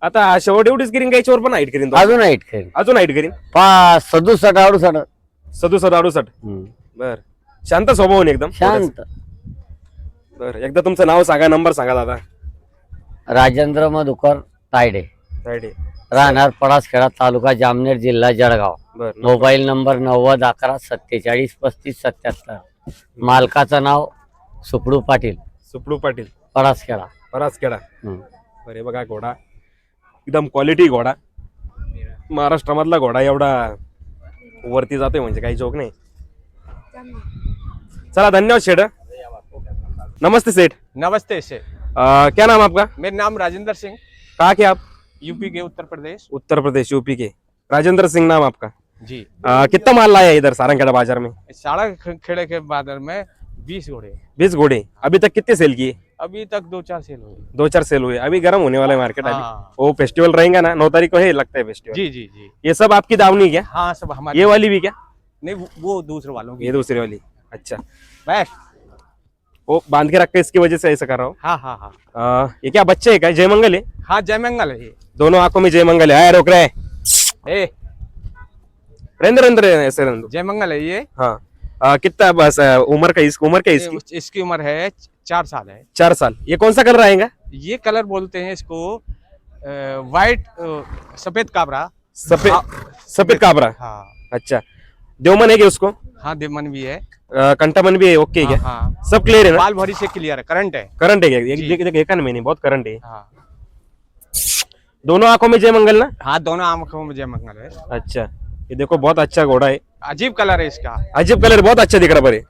आता शेवट एवढीच करीन का याच्यावर पण हाईट करीन तो? अजून हाईट खेळ अजून हाईट करीन 67 68. 67 68. बर शांत स्वभाव आहे एकदम. शांत. बर एकदा तुमचं नाव सांगा, नंबर सांगा दादा. राजेंद्र मधुकर तायडे, राईट आहे. राहणार पळासखेडा, तालुका जामनेर, जिल्हा जळगाव. बर मोबाईल नंबर 90 11 47 35 77. मालकाचं नाव सुपडू पाटील, सुपडू पाटील, पळासखेडा. परासखेडा. बरे बघा घोडा एकदम क्वालिटी घोडा, महाराष्ट्रामधला घोडा एवढा वरती जातोय म्हणजे काही जोक नाही. चला धन्यवाद शेठ. नमस्ते सेठ. नमस्ते से क्या नाम आपका? मेरा नाम राजेंद्र सिंह, कहाँ के आप? यूपी के उत्तर प्रदेश। उत्तर प्रदेश यूपी के. राजेंद्र सिंह नाम आपका. जी। कितना माल लाया इधर सारंगखेड़ा बाजार में? साड़ा खेड़े के बाजार में 20 घोड़े। 20 घोड़े. अभी तक कितने सेल किए? अभी तक 2-4 सेल हुए। 2-4 सेल हुए. अभी गर्म होने वाला है मार्केट. अभी हाँ। वो फेस्टिवल रहेगा ना, 9 तारीख को है लगता है फेस्टिवल. जी जी जी। ये सब आपकी दावनी क्या? हाँ सब हमारे। ये वाली भी क्या? नहीं वो दूसरे वालों की। ये दूसरी वाली. अच्छा बैठ। वो बांध के रखा है इसकी वजह से ऐसा कर रहा हूँ. हाँ हाँ हाँ। ये क्या बच्चे है क्या? जयमंगल है. हाँ जयमंगल है ये। दोनों आंखों में जयमंगल है. आया रोक रहा है. ए रेंद्र ऐसे रेंद्र. जयमंगल है ये। हाँ कितना बस उम्र का इसकी? इसकी उम्र है 4 साल है। 4 साल. ये कौन सा कलर आएगा? ये कलर बोलते हैं इसको वाइट सफेद काबरा। सफेद काबरा. हाँ। अच्छा देवमन है क्या उसको? हाँ देवमन भी है। कंटामन भी है. ओके क्या? हाँ। सब क्लियर है ना? बाल भरी से क्लियर है, करंट है। करंट है क्या? जी। देखा ना मैंने, बहुत करंट है. हाँ। दोनों आंखों में जयमंगल ना? हाँ दोनों आंखों में जयमंगल है। अच्छा ये देखो बहुत अच्छा घोड़ा है. अजीब कलर है इसका। अजीब कलर, बहुत अच्छा दिख रहा है.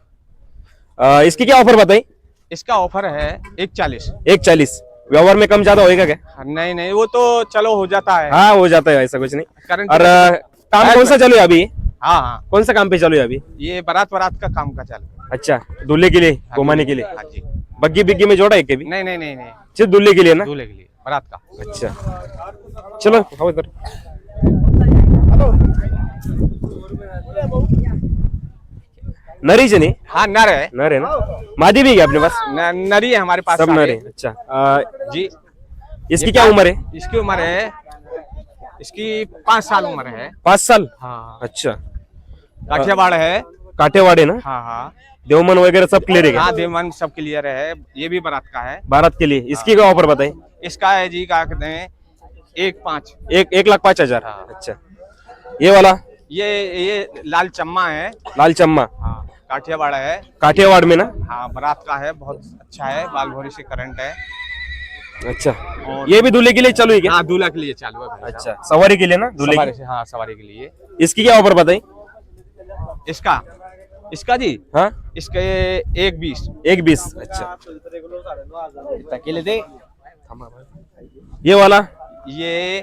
इसकी क्या ऑफर बताई? इसका ऑफर है 140। 140. व्यवहार में कम ज्यादा होएगा क्या? नहीं नहीं वो तो चलो हो जाता है। हाँ हो जाता है, ऐसा कुछ नहीं. करंट। और काम कौन सा चालू है अभी? हाँ हाँ कौन सा काम पे चालू है अभी? ये बारात का काम का चालू है। अच्छा दूल्हे के लिए, घुमाने के लिए. हाँ जी। बग्गी बिग्गी में जोड़ा है क्या भी? नहीं नहीं नहीं नहीं सिर्फ दूल्हे के लिए ना? दूल्हे के लिए बारात का। अच्छा चलो आओ इधर. नरीज नहीं? हाँ नर है। नर है ना? मादी भी है अपने पास? नरी है हमारे पास सब सारे। नर है. अच्छा जी। इसकी क्या उम्र है? इसकी उम्र है, इसकी 5 साल उम्र है। 5 साल. हाँ। अच्छा काठियावाड़ है। काठेवाड़े ना? हाँ हाँ। देवमन वगैरह सब क्लियर है क्या? हाँ देवमन सब क्लियर है। ये भी बारात का है। भारत के लिए. इसकी क्या ऑफर बताई? इसका है जी क्या कहते हैं 1.5। 1,05,000. हाँ। अच्छा ये वाला? ये लाल चम्मा है। लाल चम्मा. हाँ काठियावाड़ है। काठियावाड़ में ना? हाँ बारात का है, बहुत अच्छा है, बाल भोरी से करंट है। अच्छा और ये भी दूल्हे के लिए चालू है क्या? हाँ दूल्हा के लिए चालू है भाई साहब। अच्छा सवारी के लिए ना? दूल्हे सवारी की. से, हाँ सवारी के लिए। इसकी क्या ऑफर बताई? इसका जी हाँ इसके 1.20। 1,20. अच्छा अकेले दे। ये वाला? ये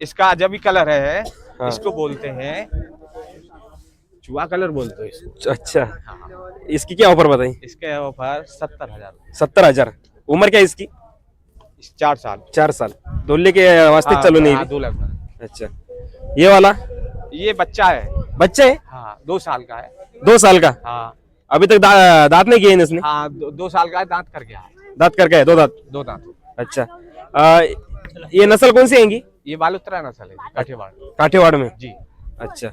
इसका अजबी कलर है। हाँ. इसको बोलते हैं चुहा कलर बोलते हैं इसको। अच्छा इसकी क्या ऑफर बताई? इसके ऑफर 70,000। 70,000. उम्र क्या है इसकी? 4 साल। 4 साल. दूल्हे के वास्ते हाँ, चालू नहीं हाँ, भी? दूल्हा का। अच्छा ये वाला? ये बच्चा है। बच्चे है? हाँ 2 साल का है। 2 साल का. हाँ अभी तक दांत नहीं किए हैं इसने? हाँ 2 साल का है, दांत कर गया है। दांत करके है? 2 दांत. 2 दांत। अच्छा ये नस्ल कौन सी आएंगी? ये बालुत्रा नस्ल है जी, काठियावाड़। काठियावाड़ में. जी। अच्छा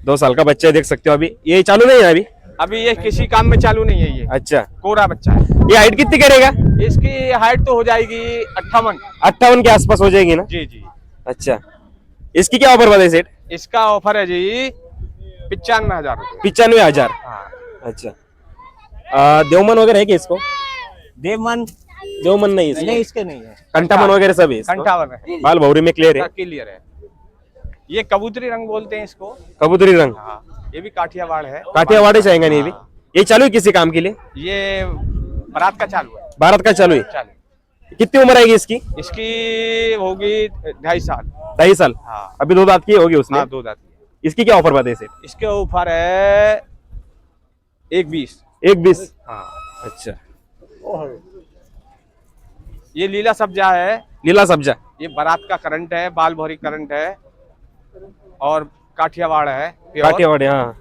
2 साल का बच्चा है, देख सकते हो. अभी ये चालू नहीं है अभी? अभी ये किसी काम में चालू नहीं है, ये अच्छा कोरा बच्चा है। ये हाइट कितनी करेगा? इसकी हाइट तो हो जाएगी 58। 58 के आसपास हो जाएगी ना? जी जी। अच्छा इसकी क्या ऑफर बताई सेठ? इसका ऑफर है जी 95,000 रुपये। 95,000. हाँ। अच्छा देवमन वगैरह है क्या इसको? देवमन देवमन नहीं इसको? नहीं इसके नहीं है। कंटामन वगैरह सब है इसको? कंठावर है। बाल भौरी में क्लियर है. क्लियर है। ये कबूतरी रंग बोलते हैं इसको। कबूतरी रंग. हाँ ये भी काठियावाड़ है। काठियावाड़ी चाहेंगे नहीं भी? हाँ। ये चालू है किसी काम के लिए? ये बारात का चालू है। भारत का चालू है. चालू। कितनी उम्र आएगी इसकी? इसकी होगी 2.5 साल। 2.5 साल. हाँ। अभी 2 दांत की होगी उसने. हाँ 2 दांत। इसकी क्या ऑफर बताइए सेठ? इसके ऊपर है 1.20। 1,20. हाँ। अच्छा ये लीला सब्जा है। लीला सब्जा. ये बारात का करंट है, बाल भौरी करंट है और काठियावाड़ है प्योर। काठियावाड़ी. हाँ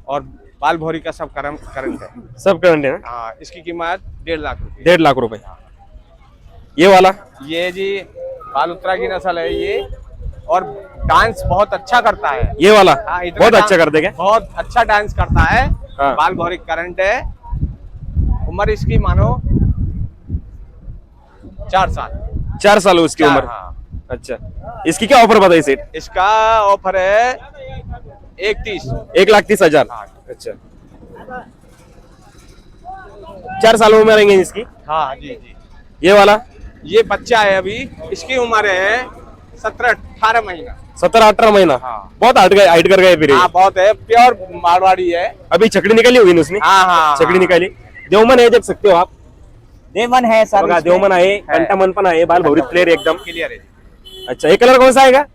और बाल भौरी का सब करंट है। सब करंट है ना? हाँ इसकी कीमत 1.5 लाख रुपए। 1.5 लाख रुपए. ये वाला ये जी बालुत्रा की नस्ल है ये, और डांस बहुत अच्छा करता है। ये वाला हाँ, इतना बहुत डांस- अच्छा करते क्या? बहुत अच्छा डांस करता है। हाँ। बाल भौरिक करंट है। उम्र इसकी मानो 4 साल। 4 साल है उसकी उम्र। हाँ। अच्छा, इसकी क्या ऑफर बताइए सेठ? इसका ऑफर है 1,30,000। 1,30,000। हाँ। अच्छा, 4 साल उम्र रहेंगे इसकी। हाँ जी जी। ये वाला ये बच्चा है अभी, इसकी उम्र है 17-18 महीना। 17-18 महीना। हाँ। बहुत हाइट कर गए फिर ये। हाँ बहुत है, प्योर मारवाड़ी है। अभी छकड़ी निकाली होगी ना उसने? हाँ हाँ छकड़ी निकाली। देवमन है, देख सकते हो आप। देवन है सर। बघा, देवमन आहे, कंटामन पण आहे, बाल भौरिक क्लियर एकदम क्लियर है। अच्छा, ये कलर कौन सा आएगा?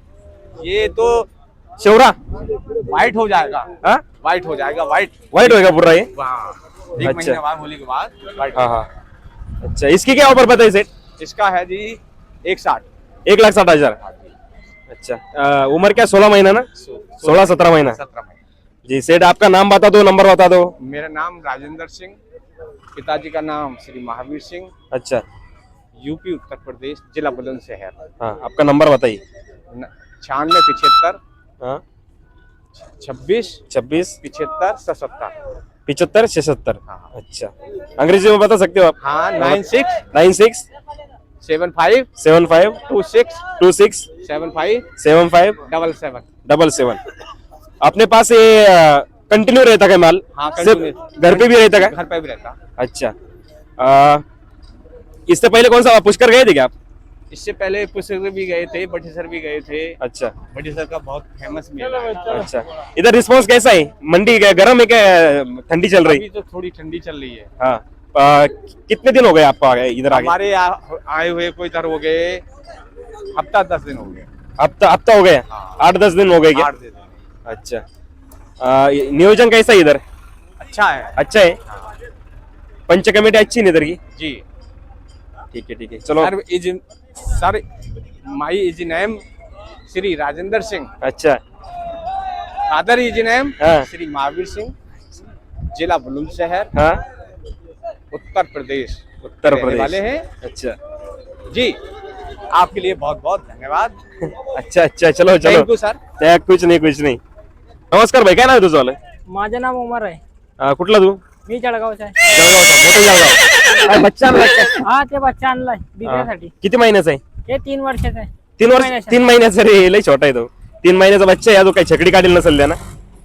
ये तो शेवरा। व्हाइट हो जाएगा। हाँ, व्हाइट हो जाएगा, व्हाइट। व्हाइट होएगा पूरा ये। हाँ, एक अच्छा। महीने बाद, होली के बाद व्हाइट। हाँ हाँ। अच्छा, इसकी क्या ऑफर बताइए सेठ? इसका है जी 1,60,000। 1,60,000। अच्छा, उम्र क्या 16 महीना ना? 16-17 महीना। 17 महीने। जी सेठ, आपका नाम बता दो, नंबर बता दो। मेरा नाम राजेंद्र सिंह, पिताजी का नाम श्री महावीर सिंह, अच्छा, यूपी उत्तर प्रदेश, जिला बुलंदशहर। हाँ, आपका नंबर बताइए। 9675 हाँ, 26 26 75 77। 75 76। हाँ। अच्छा, अंग्रेजी में बता सकते हो आप? हाँ, 96 96 75 75 26 26 75 75 77। 77। अपने पास ये कंटिन्यू रहता क्या माल? हाँ, सिर्फ continue। घर पे भी रहता क्या? घर पे भी रहता। अच्छा, इससे पहले कौन सा पुष्कर गए थे क्या आप? इससे पहले पुष्कर भी गए थे, बटेसर भी गए थे। अच्छा बटेसर का बहुत फेमस मेला है। अच्छा, इधर रिस्पांस कैसा है? मंडी गर्म है क्या, ठंडी चल रही? अभी तो थोड़ी ठंडी चल रही है। हाँ। कितने दिन हो गए आपको इधर आगे? हमारे आए हुए कोई इधर हो गए हफ्ता 10 दिन हो गए। हफ्ता हो गया? हाँ। 8-10 दिन हो गए क्या? 8 दिन। अच्छा, ये नियोजन कैसा है इधर? अच्छा है। अच्छा है। पंच कमेटी अच्छी है इधर की? जी। ठीक है, चलो। Sir my is name Shri Rajendra Singh, अच्छा, फादर इज नेम हाँ। श्री महावीर सिंह, जिला बुलंदशहर, हाँ, उत्तर प्रदेश। उत्तर रहने प्रदेश वाले हैं अच्छा जी। आपके लिए बहुत बहुत धन्यवाद। अच्छा, चलो थैंक यू सर। त्या कुछ नाही. नमस्कार भाई, काय नाव आहे तुझं वालं? माझं नाव उमर आहे, कुठला तू? मी जळगावचा आहे. जळगावचा, मोठं जळगाव. काय बच्चा आणलाय काय? हा, ते बच्चा आणलाय विक्रीसाठी. किती महिन्याचा आहे? हे 3 वर्षाचं आहे. 3 वर्ष? महिन्याचा. 3 महिन्याचा रे, लय छोटा आहे तो. 3 महिन्याचा बच्चा आहे, तो काही छकडी काढेल नसेल ना?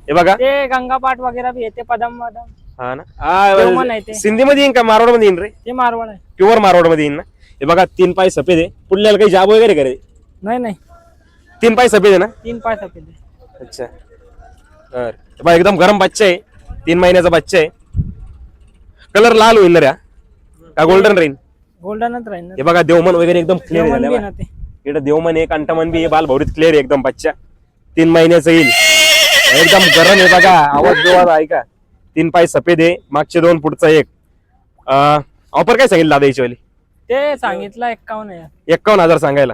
हे बघा. ते गंगापाठ वगैरे बी येते, पदम वदम. हा ना. देवमन आहे ते. सिंधी मध्ये येईन का मारवाड मध्ये येईन रे? ते मारवाड आहे. प्युअर मारवाड मध्ये येईन ना? हे बघा, 3 पाय सफेद आहे. पुढल्याला काही जाब वगैरे करे? नाही 3 पाय सफेद आहे ना? 3 पाय सफेद आहे. अच्छा, बघा एकदम गरम बच्चा आहे, 3 महिन्याचा बच्चा आहे. कलर लाल होईल ना रे? का गोल्डन राहील? गोल्डनच राहील ना. हे बघा, देवमन वगैरे एकदम क्लिअर देवमन बी आहे. ना ते. इकडे देवमन आहे, कंटामन बी आहे, बाल भौरीत क्लिअर आहे एकदम बच्चा. 3 महिन्याचा येईल, एकदम गरम आहे. बघा, आवाज ऐका. 3 पाय सफेद आहे, मागचे 2, पुढचा 1. ऑफर काय सांगितलं दादा याची वाली? ते सांगितलं 51,000. 51,000 सांगायला.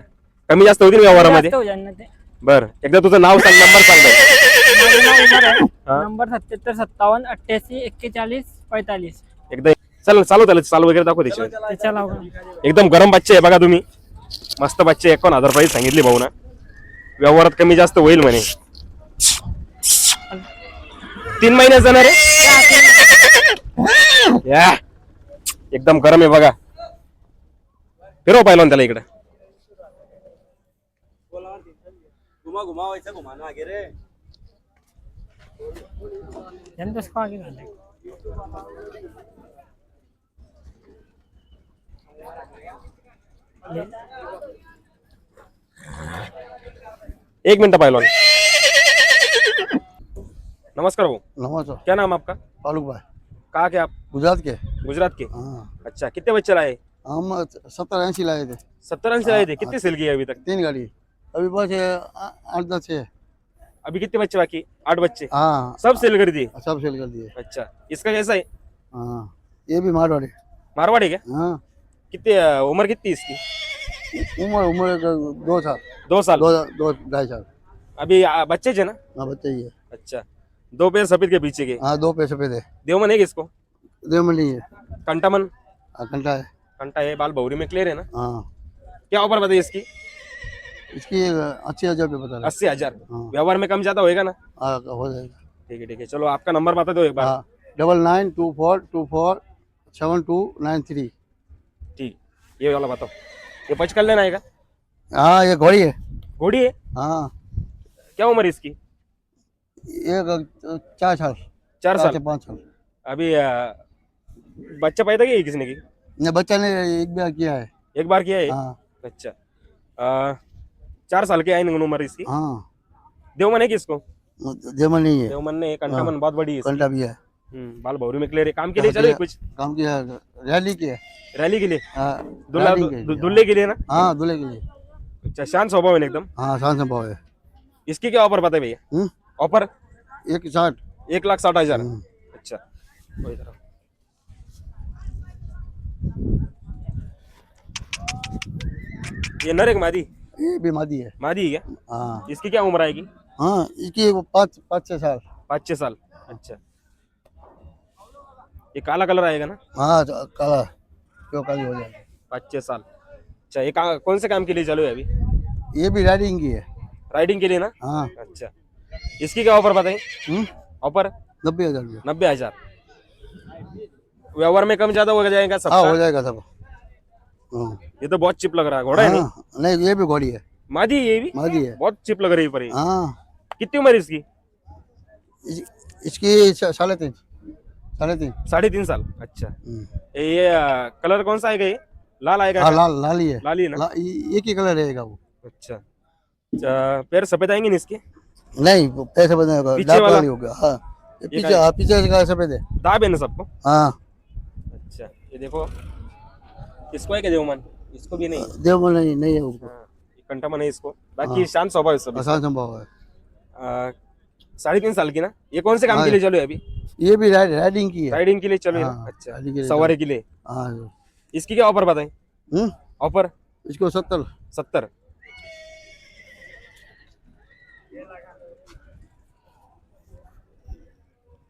कमी जास्त होतील व्यवहारामध्ये? जास्त होईल ना ते. बर, एकदा तुझं नाव सांग, नंबर सांग बाई. माझं नाव उमर आहे. हा. नंबर 77 57 88 41 45. एकदा चालू वगैरे दाखव त्याच्यावर. त्याच्या लाव. एकदम गरम बच्चे आहे बघा तुम्ही, मस्त बच्चे. 51,000 रुपये सांगितले भाऊ ना. व्यवहारात कमी जास्त होईल म्हणे. 3 महिन्यात जाणार आहे. या, एकदम गरम आहे बघा. फिरव पाहिलं ना त्याला इकडे. यांचं आगे झालंय. एक मिनट पाहिलं. नमस्कार भाऊ, नमस्कार। क्या नाम आपका? फारूक भाई, कहाँ के आप? गुजरात के। गुजरात के? हाँ, अच्छा, कितने बच्चे लाए? हम 70-80 लाए थे। 70 रन से लाए थे. कितने सेल किए अभी तक? 3 गाड़ी अभी बस 8-10 है। अभी कितने बच्चे बाकी? 8 बच्चे. हाँ, सब सेल कर दिए? सब सेल कर दिए। अच्छा, इसका कैसा है? हाँ, ये भी मारवाड़ी। मारवाड़ी क्या? हाँ, कितने उम्र कितनी इसकी? उम्र 2 साल। 2 साल. 2-2.5 साल। अभी बच्चे थे ना? हाँ, बच्चे ही है। अच्छा, 2 पैर सफेद के पीछे के. हाँ, 2 पैसे पे थे। देवमन है किसको? देवमन नहीं है। कंटामन? हाँ, कंटा है। कंटा है, बाल भौरी में क्लियर है ना? हाँ क्या ऑफर बताइए इसकी? इसकी 80,000 रुपये बता रहे 80,000। हाँ। व्यवहार में कम ज्यादा होएगा ना? हाँ हो जाएगा। ठीक है चलो आपका नंबर बता दो एक बार। हाँ 9924247293। ठीक, ये वाला बताओ। ये पच कर लेना आएगा? हाँ ये घोड़ी है। घोड़ी है? हाँ क्या उम्र है इसकी? एक 4 साल 4 साल। 5 साल। अभी बच्चा पैदा किया है किसने की? ये बच्चा ने एक बार किया है। एक बार किया है? हाँ अच्छा 4 साल की आई उम्र इसकी। हाँ देवमन है किसको? जेमन नहीं है, देवमन ने कंटामन बहुत बड़ी है इसकी। कंटा भी है। बाल भौरी में क्लियर है। काम के लिए चलो कुछ काम किया है, रैली की है। रैली के लिए, हाँ दूल्हा रैली के लिए। दूल्हे के लिए ना? हाँ दूल्हे के लिए। अच्छा शांत स्वभाव है ना एकदम। हाँ शांत संभव है। इसकी क्या ऑफर बताए भैया? ऑफर 1,60,000। 1,60,000। अच्छा वही तरह। ये नर एक मादी? ये भी मादी है। मादी है क्या? हाँ इसकी क्या उम्र आएगी? हाँ इसकी 5-6 साल। 5-6 साल। अच्छा ये काला कलर आएगा ना? हाँ काला क्यों काली हो जाएगी। 5-6 साल। अच्छा ये कौन से काम के लिए चालू है अभी? ये भी राइडिंग की है। राइडिंग के लिए ना? हाँ अच्छा इसकी क्या ऑफर बताएं? ऑफर 90,000 रुपये। 90,000। व्यवहार में कम ज्यादा हो जाएगा हाँ सबका? हो जाएगा सब। हाँ ये तो बहुत चिप लग रहा है। घोड़ा है नहीं? हाँ, नहीं ये भी घोड़ी है। मादी है ये भी? मादी है। बहुत चिप लग रही है पर ये। हाँ कितनी उम्र है इसकी? इसकी 3.5 3.5। 3.5 साल। अच्छा ये कलर कौन सा आएगा ये? लाल आएगा हाँ क्या? लाल ही है। लाल ही ना? एक ही कलर रहेगा वो। अच्छा पैर सफेद आएंगे ना इसके? नहीं पैसे बदलेगा, पीछे डार्क वाला? वाली होगा। हाँ ये ये पीछे, हाँ पीछे का सफेद है। दाब है ना सबको? हाँ अच्छा ये देखो इसको है क्या देवमन? इसको भी नहीं? देवमन नहीं है उसको। हाँ, ये कंटामन है इसको। बाकी शांत स्वभाव है सब। आसान संभव है। 3.5 साल की ना? ये कौन से काम हाँ। के लिए चलो है अभी? ये भी राइडिंग की है। राइडिंग के लिए चलो है ना? हाँ, अच्छा राइडिंग के लिए सवारी के लिए। हाँ इसकी क्या ऑफर बताएं? ऑफर इसको 70। 70।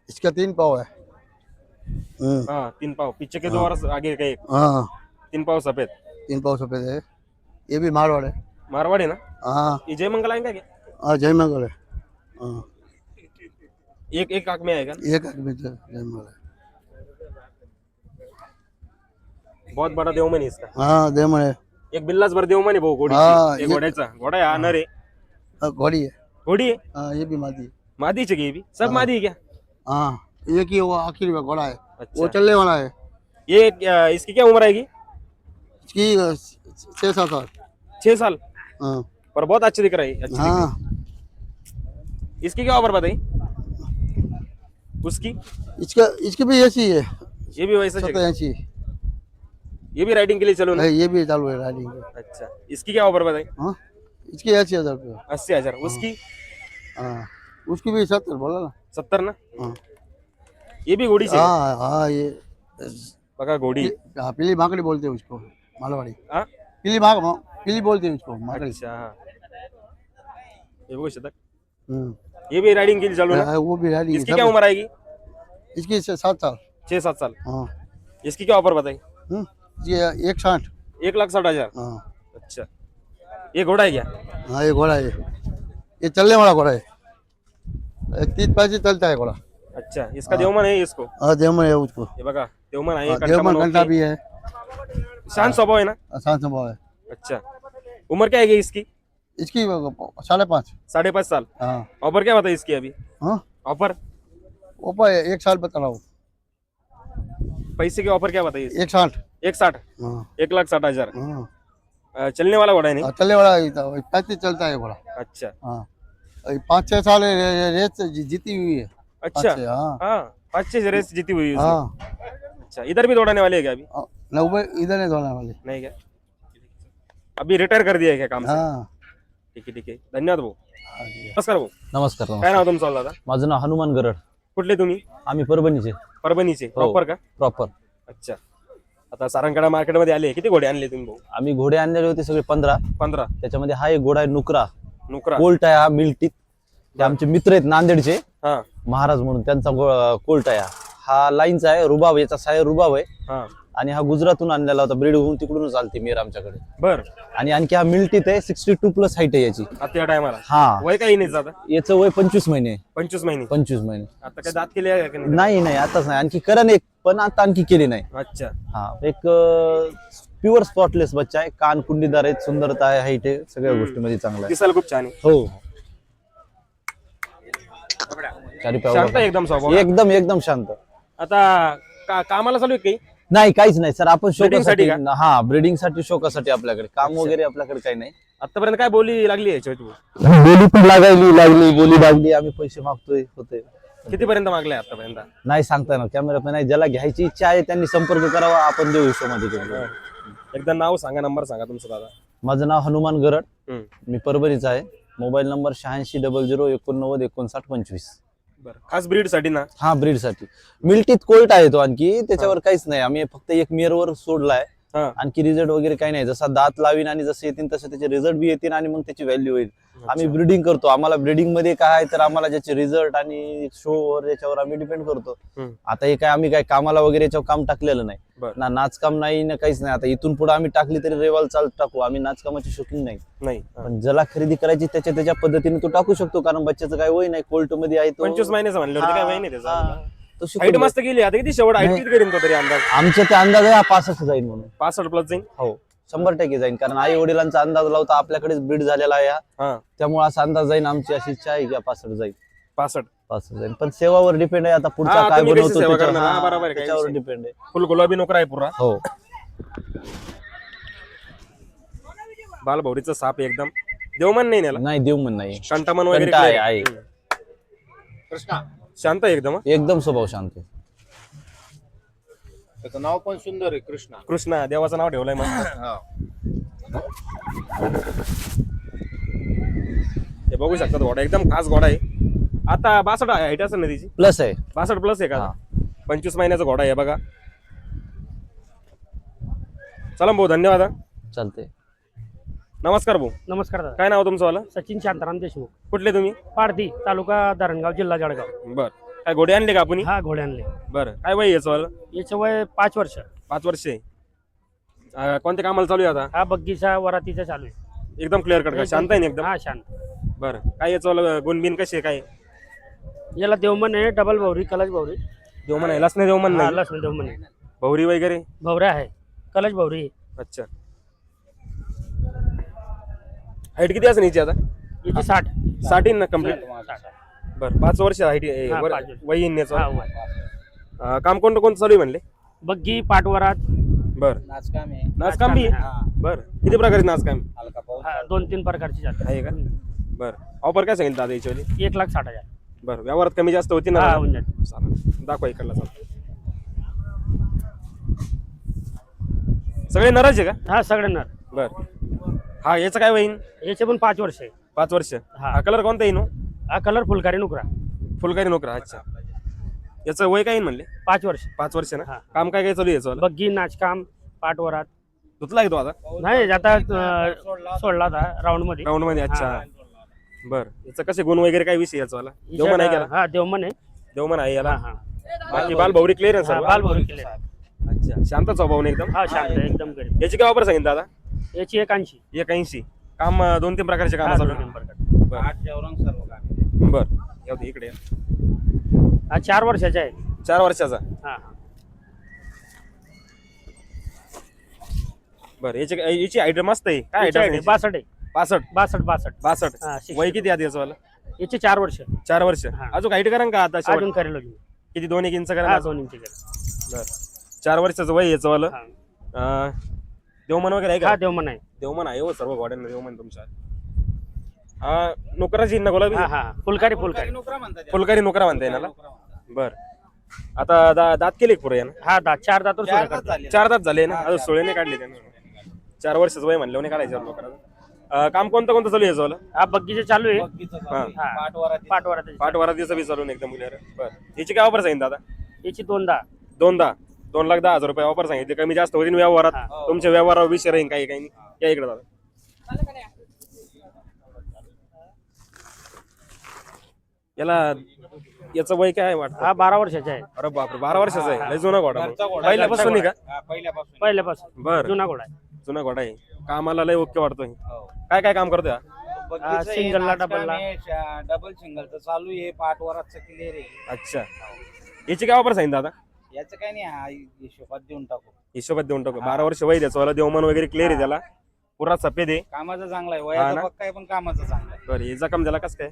इसका 3 पाव है। हाँ 3 पाव पीछे के 2 और आगे का 1। हाँ 3 पाव सफेद। 3 पाव सफेद है। ये भी मारवाड़ है। मारवाड़ी ना? हाँ ये जय मंगल आएगा क्या? हाँ जय मंगल है। हाँ एक आंख में आएगा ना? एक आदमी जय मंगल है। बहुत बड़ा देवमन है इसका। हाँ देवमन है। एक बिल्लास भर देवमन आहे भाऊ घोडी। हाँ, एक घोड्याचा घोडा आहे हा नर आहे? घोड़ी है। घोडी आहे? हाँ ये भी मादी है। मादीचे की ये भी? सब मादी है क्या? हाँ एक ही वो आखिरी में घोड़ा है। अच्छा वो चलने वाला है। ये इसकी क्या उम्र आएगी? इसकी 6-7 साल। 6 साल। हाँ पर बहुत अच्छी दिख रही है। अच्छी दिख रही हाँ है। इसकी क्या ऑफर बताई? उसकी? इसकी भी ऐसी है। ये भी वैसा 87। ये भी राइडिंग के लिए चलो ना? ये भी चालू है राइडिंग। अच्छा इसकी क्या ऑफर बताई? हाँ इसकी 80,000 रुपये। 80,000। उसकी? हाँ उसकी भी 70 बोला ना। 70 ना? हाँ ये भी घोड़ी से? हाँ हाँ ये बघा घोडी। हाँ पीली माकड़ी बोलते हैं उसको, मालवाड़ी। हाँ? पीली बोलते हैं उसको माकड़ी। अच्छा हाँ ये वो शतक। हम्म। ये भी राइडिंग के लिए चलो ना? वो भी राइडिंग। इसकी क्या उम्र आएगी? इसकी 7 साल। 6-7 साल। हाँ इसकी क्या ऑफर बताई? ये 160। 1,60,000। हाँ अच्छा ये घोड़ा है क्या? हाँ ये घोड़ा है। ये चलने वाला घोड़ा है। 30 पैसे चलता है घोड़ा। अच्छा इसका देवमन है इसको? हाँ देवमन है उसको। ये बघा देवमन आहे. हाँ, देवमन घंटा भी है। शांत स्वभाव है ना? आसान संभव है। अच्छा उम्र क्या है इसकी? इसकी 5.5। 5.5 साल। हाँ ऑफर क्या बताई इसकी अभी? हाँ ऑफर ऊपर 1 साल बता रहा हूँ। पैसे की ऑफर क्या बताइए? 160। 1,60। हाँ 1,60,000। हाँ चलने वाला घोड़ा है नहीं? चलने वाला 35 चलता है घोड़ा। अच्छा हाँ 5-6 साल रेस जीती हुई है। अच्छा 5-6, हाँ हाँ 5-6 रेस जीती हुई है उसने। हाँ अच्छा इधर भी दौड़ाने वाले है क्या अभी? ना ऊपर इधर नहीं धोने वाले। नहीं क्या? अभी रिटायर कर दिया है क्या काम से? हाँ ठीक आहे धन्यवाद भाऊ. नमस्कार भाऊ. नमस्कार काय नाव तुमचं दादा? माझं नाव हनुमान गरड. कुठले तुम्ही? आम्ही परभणीचे. परभणीचे प्रॉपर का? प्रॉपर. अच्छा आता सारंगखेडा मार्केटमध्ये आले. किती घोडे आणले तुम्ही भाऊ? आम्ही घोडे आणलेले होते सगळे 15. 15. त्याच्यामध्ये हा एक घोडा आहे नुकरा. नुकरा. कोल्ट आहे हा मिल्टीत. ते आमचे मित्र आहेत नांदेडचे हा महाराज म्हणून त्यांचा कोल्ट आहे हा लाईनचा आहे रुबाब याचा साय रुबाब आहे हा आणि हा गुजरातहून आणलेला होता, ब्रीड होऊन तिकडूनच आलती मेर आमच्याकडे. बर आणि आणखी हा मिल्टीत आहे, 62 हाईट आहे याची. आता या टायमाला हा, वय काही नाही आता याचं वय 25 महिने आहे. 25 महिने 25 महिने. आता काय दात केले आहे का नाही? नाही नाही, आताच नाही. आणखी करण एक, पण आता आणखी केली नाही. अच्छा. हा, एक प्युअर स्पॉटलेस बच्चा आहे. कान कुंडीदार आहेत, सुंदरता आहे, हाईट आहे, सगळ्या गोष्टीमध्ये चांगला आहे. दिसायला खूप छान आहे. हो. चारी शांत पाव आहे एकदम स्वभाव. एकदम एकदम शांत. आता कामाला चालू आहे काही? नाही, काहीच नाही सर. आपण Breeding साठी शोकासाठी, हा ब्रीडिंग साठी, शोकासाठी आपल्याकडे काम वगैरे आपल्याकडे काही नाही. आतापर्यंत काय बोली लागली याच्यावर? बोली पण लागली बोली लागली. आम्ही पैसे मागतोय, होते. कितीपर्यंत मागलाय आतापर्यंत? नाही सांगता ना, कॅमेरा पण नाही. ज्याला घ्यायची इच्छा आहे त्यांनी संपर्क करावा, आपण देऊ हिशोबामध्ये करू. एकदा नाव सांगा, नंबर सांगा तुमचं दादा. माझं नाव हनुमान गरड, हम्म. मी परभणीचा आहे. Mobile number 8600895925. बरं, खास ब्रीड साठी ना? हा, ब्रीड साठी. मिल्टीत कोल्ट आहे तो, आणखी त्याच्यावर काहीच नाही. आम्ही फक्त एक मिरवर सोडलाय. हा. आणखी रिझल्ट वगैरे काही नाही. जसा दात लावीन आणि जसे येतील तसे त्याचे रिझल्ट बी येतील आणि मग त्याची व्हॅल्यू होईल. आम्ही ब्रीडिंग करतो. आम्हाला ब्रीडिंग मध्ये काय आहे तर आम्हाला ज्याचे रिझल्ट आणि शोवर याच्यावर आम्ही डिपेंड करतो. हम्म. आता हे काय आम्ही काय कामाला वगैरे याच्यावर काम टाकलेलं नाही बरं. ना, नाचकाम नाही ना, काहीच नाही. आता इथून पुढे आम्ही टाकली तरी रेवाल चालत टाकू. आम्ही नाचकामाची शौकीन नाही. नाही. हा. पण ज्याला खरेदी करायची त्याच्या पद्धतीने तो टाकू शकतो, कारण बच्च्याचं काय वय नाही. कोल्ट मध्ये आहे तो. 25 महिन्याचं म्हणलं काय वय नाही हा, त्याचं. तो शिकून हाईट जाईल. मस्त गेली. आता किती शेवट हाईट किती करीन तो तरी अंदाज? आमच्या ते अंदाज आहे 65 जाईल म्हणून. 65 प्लस जाईल. हो, 100% जाईल. कारण आई वडिलांचा अंदाज लावता आपल्याकडेच ब्रीड झालेला आहे हा. हा, त्यामुळे असा अंदाज जाईल. आमची अशी इच्छा आहे की 65 जाईल. 65 जाईल. पण सेवावर डिपेंड आहे. आता हा, पुढचा काय तुम्ही कशी बनवतो सेवा त्याच्यावर- करणार? हा, हा, बरोबर आहे, काही त्याच्यावर विषय डिपेंड आहे. फुल गुलाबी नोकरा आहे पुरा. हो. बालभौरीचा साप आहे एकदम. देवमन नाही नेला, नाही, देव म्हण नाही. कंटामन वगैरे कंटा आहे, clear आहे. हम्म. शांत आहे एकदम. हा. एकदम स्वभाव शांत आहे. त्याचं नाव पण सुंदर आहे, कृष्णा. कृष्णा देवाचं नाव ठेवलंय मग. हे बघू शकतात, घोडा एकदम खास घोडा आहे. आता 62 हाईट असेल ना तिची? प्लस आहे. 62 प्लस आहे का? 25 महिन्याचा घोडा आहे बघा. चला भाऊ, धन्यवाद हा. चालते. नमस्कार भाऊ. नमस्कार दादा. काय नाव तुमचं वाला? सचिन शांताराम देशमुख, कुठले तुम्ही? पारधी, तालुका धरणगाव, जिल्हा जळगाव. बर, काय घोडे आणले का आपण? हा, घोडे आणले. बरं, काय वय याचं वाला? याचं वय 5 वर्ष. 5 वर्ष आहे. कोणत्या कामाला चालू आहे आता? हा, बग्गीचा वरातीचा चालू आहे. एकदम क्लिअर कट का? शांत आहे ना एकदम? हा, शांत. बरं, काय याचं वाला गुणबिन कसे काय? याला देवमन आहे, डबल भौरी, कलश भौरी. देवमन आहे, लसणे देवमन हा, नाही? लक्ष्मी देवमन आहे. भौरी वगैरे? भौऱ्या आहे, कलश भौरी आहे. अच्छा. हाईट किती असेल याची आता? याची 60. 60 ना कम्प्लीट? 60. बरं, 5 वर्ष हाईट हा, 5 वर्ष. वय येईन याचं. हा, वय. काम कोणतं कोणतं चालू आहे म्हणले? बग्गी, पाटवरात. बरं, नाचकाम आहे, नाचकाम बी? हा. बरं, किती प्रकारचे नाचकाम हलका पाऊस. हा, 2-3 प्रकारची जात आहे का? बरं, ऑफर काय सांगितलं दादा याच्यावाली? 1,60,000. बरं, व्यवहारात कमी जास्त होती ना? हा, होऊन जाते. चालेल, दाखवा इकडला. चालतं, सगळे नराज आहे का? हा, सगळे नर. बरं, हा याचं काय होईन? याचे पण 5 वर्ष आहे. 5 वर्ष. हा. हा कलर कोणता येईन? हा, कलर फुलकारी नुकरा. फुलकारी नोकरा. अच्छा. याचं वय काय येईन म्हणले? 5 वर्ष. 5 वर्ष ना? हा. काम काय काय चालू आहे याचं? बग्गी, नाचकाम, पाटवरात. धुतला आहे तो आता नाही, आता सोडला होता राऊंड मध्ये. राऊंड मध्ये? अच्छा. हा. बरं, याचं कसे गुण वगैरे काय विषय याचा वाला? देवमन आहे का? हा, देवमन आहे. देवमन आहे याला. हा, बाकी बाल भौरी क्लिअर आहे हा, सर्व? बाल भौरी केले. अच्छा, शांत स्वभाव नाही एकदम? हा, शांत आहे, एकदम गरीब. याची काय ऑफर सांगितलं दादा? याची 81. 81. काम 2-3 प्रकारचे काम हा, चालू 2-3 प्रकार. बरं सर्व काम. बरं, येऊ दे इकडे. हा, 4 वर्षाचा आहे. 4 वर्षाचा. हा. बरं, याची हाईट मस्त आहे. काय याची हाईट height आहे? 62 आहे. 62. 62. हा, 62. वय किती आहे याचं वाला? याचे 4 वर्ष. 4 वर्ष. हा. अजून हाईट करा का आता? शेवट अजून करेल अजून. किती? 2-1 इंच हा, करा. 2 इंची करेल. बरं, 4 वर्षाचं वय याचं वालं. हा. देवमन वगैरे आहे हा, का? देवमन आहे. देवमन आहे हो, सर्व घोड्यांना देवमन तुमच्या. नोकराची ना गुलाबी? हा, हा, फुलकारी. फुलकारी नोकरा म्हणता येणार. बर, आता दात केले पुरे यानं? हा, 4 दातून सुरू करतात. 4 दात झाले ना? अजून सोळेने काढले त्यानं. 4 वर्षाचं वय म्हणलं काढायचं नोकराचं. काम कोणतं कोणतं चालू आहे याचं वालं? हा, बग्गीचे चालू आहे. हा. पाटवरात. पाठवारातीचं बी चालून एकदम क्लिअर. बरं, याची काय ऑफर सांगितलं दादा? याची 2 2,10,000 रुपये ऑफर सांगितले. कमी जास्त होतील व्यवहारात. तुमच्या व्यवहारावर विषय राहील काही काही नाही. या इकडे दादा. याला याचं वय काय आहे वाटतं? हा 12 वर्षाचा आहे. अरे बापरे, 12 वर्षाचा आहे. लय जुना घोडा मग. घरचा घोडा. पहिल्यापासून आहे का? हा, पहिल्यापासून पहिल्यापासून बर, जुना घोडा आहे. जुना घोडा आहे. कामाला लय ओके वाटतोय. काय काय काम करतोय हा? बग्गीचं आहे, सिंगलला, नाचकाम डबलला. आहे, डबल सिंगलचं चालू आहे, पाठवराचं क्लिअर आहे. अच्छा, याची काय वापर सांगितलं दादा? याचं काय नाही, हा हिशोबात देऊन टाकू. हिशोबात देऊन टाकू. 12 वर्ष वय त्याचं वाला, देवमन वगैरे क्लिअर आहे त्याला, पुरा सफेद आहे. कामाचं चांगलं आहे, हा वयाचं ना? पक्का आहे पण कामाचं चांगलं आहे. बरं, हे जखम त्याला कसं काय?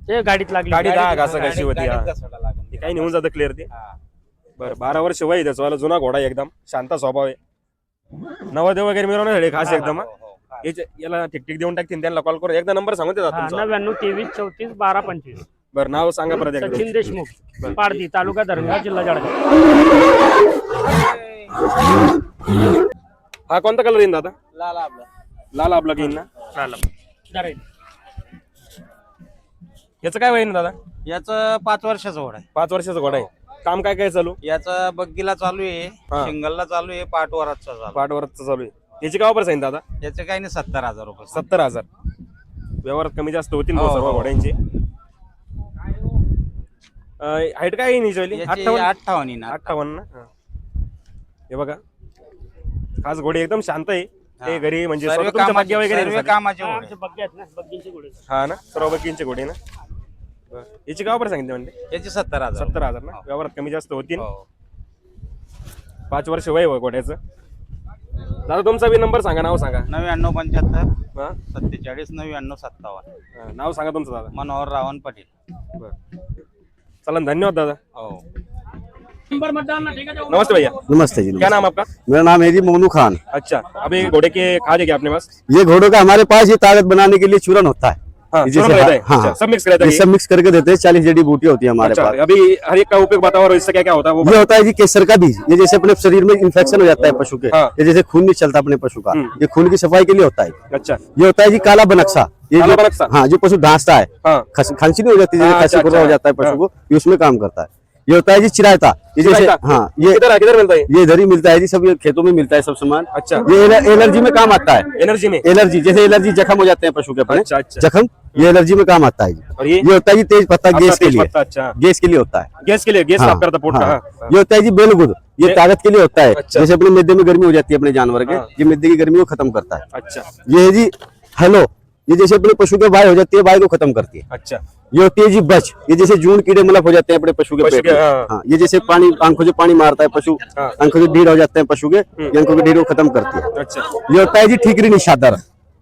ते गाडीत लागली. गाडीत हा, गाडीत- घासाघाशी होती, हा. गाडीत घासायला लागून ते काही निघून जातं क्लिअर ते. हा. बरं, 12 वर्ष वय त्याचं वाला, जुना घोडा आहे एकदम, शांत स्वभाव आहे. नवदेव वगैरे मिळवण्यासाठी खास एकदम हा. हो, हो, हा. याला टिकटिक देऊन टाकतील, त्यांना कॉल करून एकदा नंबर सांगून देतात तुमचा. 99 23 34 12 25. बरं, नाव सांगा परत एकदा. सचिन देशमुख, पारधी, तालुका धरणगाव, जिल्हा जळगाव. हा कोणता कलर येईन दादा? लाल आपलं. लाल आपला घेईन ना. धरेल. याचं काय वय दादा? याचं 5 वर्षाचं घोडा आहे. 5 वर्षाचा घोडा आहे. काम काय काय चालू? याचं बग्गीला चालू आहे, हा. सिंगलला चालू आहे, पाठवराचं चालू आहे. पाठवरचं चालू आहे. याची काय वापर सांगितलं दादा? याचं काही नाही 70,000 रुपये. 70,000. व्यवहारात कमी जास्त होतील भाऊ हो, सर्व हो. घोड्यांची. हाईट काय येईल हिची? याची 58 58 येणार. 58 ना. हा. हे बघा, खास घोडे एकदम शांत आहे. ते घरी म्हणजे सर्व स्वतः तुमच्या मागे वगैरे सर्व आहे ना? कामाचे हा, घोडे. आमचे बग्गे आहेत ना, बग्गीचे घोडे. हा ना, सर्व बकींचे घोडे ना. बरं. याची काय वापर सांगितलं म्हणजे? याची 70,000. 70,000 ना. व्यवहारात कमी जास्त होतील. हो. 5 वर्ष वय आहे घोड्याचं. दादा तुमचा बी नंबर सांगा, नाव सांगा. 99 75 हा? 47 99 57. हा, नाव सांगा तुमचं दादा. मनोहर रावण पटेल. बरं. चला, धन्यवाद दादा. हो. नंबर मतदान ना, ठीक है, जाओ. नमस्ते भैया, नमस्ते जी। क्या नाम आपका? मेरा नाम है जी मोनू खान। अच्छा, अभी घोड़े के खाद है क्या अपने पास? ये घोड़ों का हमारे पास ये ताकत बनाने के लिए चूरन होता है। हाँ, जैसे चूरन रहता है। हाँ, अच्छा, सब मिक्स रहता है ये सब मिक्स करके देते हैं। 40 जड़ी बूटी होती है हमारे अच्छा, पास। अभी हर एक का उपयोग बताओ और इससे क्या क्या होता है वो ये होता है जी केसर का बीज। ये जैसे अपने शरीर में इन्फेक्शन हो जाता है पशु के, हाँ। ये जैसे खून नहीं चलता अपने पशु का, ये खून की सफाई के लिए होता है। अच्छा, ये होता है जी काला बनक्सा। ये काला जो- बनक्सा? हाँ, जो पशु डांसता है, हाँ खांसी नहीं हो जाती, जैसे हाँ, खांसी अच्छा, खुरा हो जाता है हाँ। पशु को, ये उसमें काम करता है। ये होता है जी चिरायता। ये जैसे चिरायता? हाँ, ये किधर मिलता है? ये इधर ही मिलता है जी, सब ये खेतों में मिलता है सब सामान। अच्छा, ये एलर्जी में काम आता है। एनर्जी में। एलर्जी, जैसे एलर्जी जख्म हो जाते हैं पशु के अपने, अच्छा, अच्छा। जख्म, ये एलर्जी में काम आता है जी। और ये ये होता है जी तेज पत्ता, अच्छा, गैस के तेज लिए, पत्ता, अच्छा, गैस के लिए होता है। गैस के लिए, गैस हाँ, साफ करता पोट का। हाँ। हाँ। ये होता है जी बेलगुद, ये ये- ताकत के लिए होता है। अच्छा। जैसे अपने मैदे में गर्मी हो जाती है अपने जानवर के, हाँ। ये मैदे की गर्मी को खत्म करता है। अच्छा, ये है जी हेलो, ये जैसे अपने पशु के बाय हो जाती है, बाय को खत्म करती है। अच्छा, ये होती है जी बच, ये जैसे जून कीड़े मलप हो जाते हैं अपने पशु के पशु पेट के, में। हाँ। हाँ, ये जैसे पानी आंखों से पानी मारता है पशु, हाँ। आंखों से ढील हो जाते हैं पशु के, ये आंखों की ढील को खत्म करती है। अच्छा, ये होता है जी ठीकरी निशादर।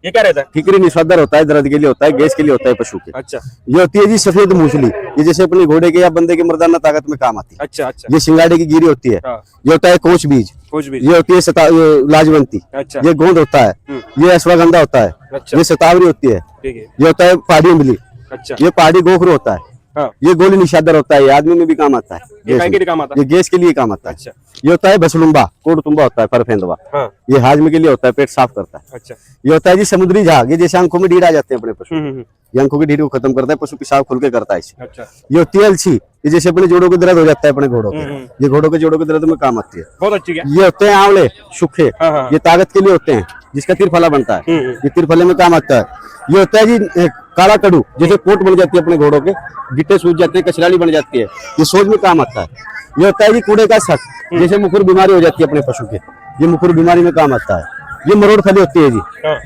ये क्या रहता है? ठीकरी निशादर होता है, दर्द के लिए होता है, गैस के लिए होता है पशु के। अच्छा, ये होती है जी सफेद मूसली, ये जैसे अपने घोड़े के या बंदे के मर्दाना ताकत में काम आती है। अच्छा, अच्छा, ये सिंगाड़े की गिरी होती है। हाँ, ये होता है कोच बीज, कुछ भी। ये होती है ये लाजवंती, अच्छा, ये गोंद होता है, ये अश्वगंधा होता है, अच्छा, ये सतावरी होती है, ठीक है। ये होता है पहाड़ी इमली, अच्छा, ये पहाड़ी गोखरू होता है, हाँ, ये गोली निशादर होता है, ये आदमी में भी काम आता है, ये गैस काय में। के काम आता है? ये गैस के लिए काम आता है। अच्छा, ये होता है बसलुम्बा, कोड़तुम्बा होता है, परफेंदवा, हाँ, ये हाजमे के लिए होता है, पेट साफ करता है। अच्छा, ये होता है जी समुद्री झाग, ये जैसे आंखों में ढील आ जाते हैं अपने पशु, हम्म, ये आंखों की ढील को खत्म करता है, पशु पेशाब खुल के करता है इसे। अच्छा, ये होती है अलसी, ये जैसे अपने जोड़ों के दर्द हो जाता है अपने घोड़ों के, ये घोड़ों के जोड़ों के दर्द में काम आती है। बहुत अच्छी क्या? ये होते हैं आंवले सूखे, हाँ, हाँ। ये ताकत के लिए होते हैं, जिसका तिरफला बनता है, ये तिरफले में काम आता है। ये होता है जी काला कड़ू, जैसे पोट बन जाती है अपने घोड़ों के, गिट्टे सूज जाते हैं, कचराली बन जाती है, ये सोज में काम आता है। ये होता है जी कूड़े का शक, जैसे मुखर बीमारी हो जाती है अपने पशु के, ये मुखर बीमारी में काम आता है। ये मरोड़ फली होती है जी,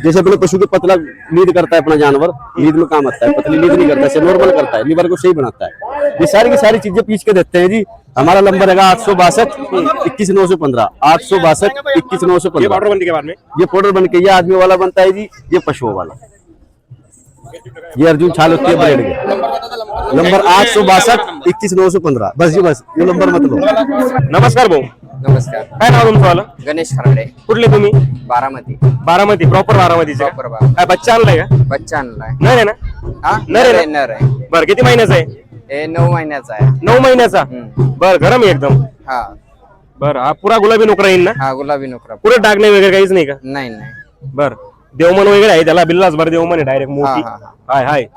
जैसे अपने पशु के पतला लीड करता है अपना जानवर, लीड में काम आता है, पतली लीड नहीं करता है, नॉर्मल करता है, लीवर को सही बनाता है। ये सारी की सारी चीजें पीस के देते हैं जी। हमारा नंबर है 862 21 915, 862 21 ये 915। पाउडर बंदी के बाद में ये पाउडर बन के ये आदमी वाला बनता है जी, ये पशुओं वाला। ये अर्जुन छाल होती है ब्रेड के। नंबर 862 21 915। बस जी बस, ये नंबर मत लो। नमस्कार भाऊ, नमस्कार. काय नाव तुमचं वाला? गणेश खराडे, कुठले तुम्ही? बारामती. बारामती, प्रॉपर बारामतीचे Proper बारामती. काय बच्चा आणलाय का? बच्चा आणलाय. नाही आहे ना? हा नर आहे ना? नर आहे. बरं, किती महिन्याचा आहे? हे 9 महिन्याचा आहे. 9 महिन्याचा. बरं, गरम आहे एकदम. हा बरं, हा पुरा गुलाबी नोकरा येईल ना? हा गुलाबी नोकरा. पुरे डागणे वगैरे काहीच नाही का? नाही नाही. बर, देवमन वगैरे आहे त्याला, बिल्लास भर देवमन आहे डायरेक्ट मोठी. हा, हा, हाय हाय.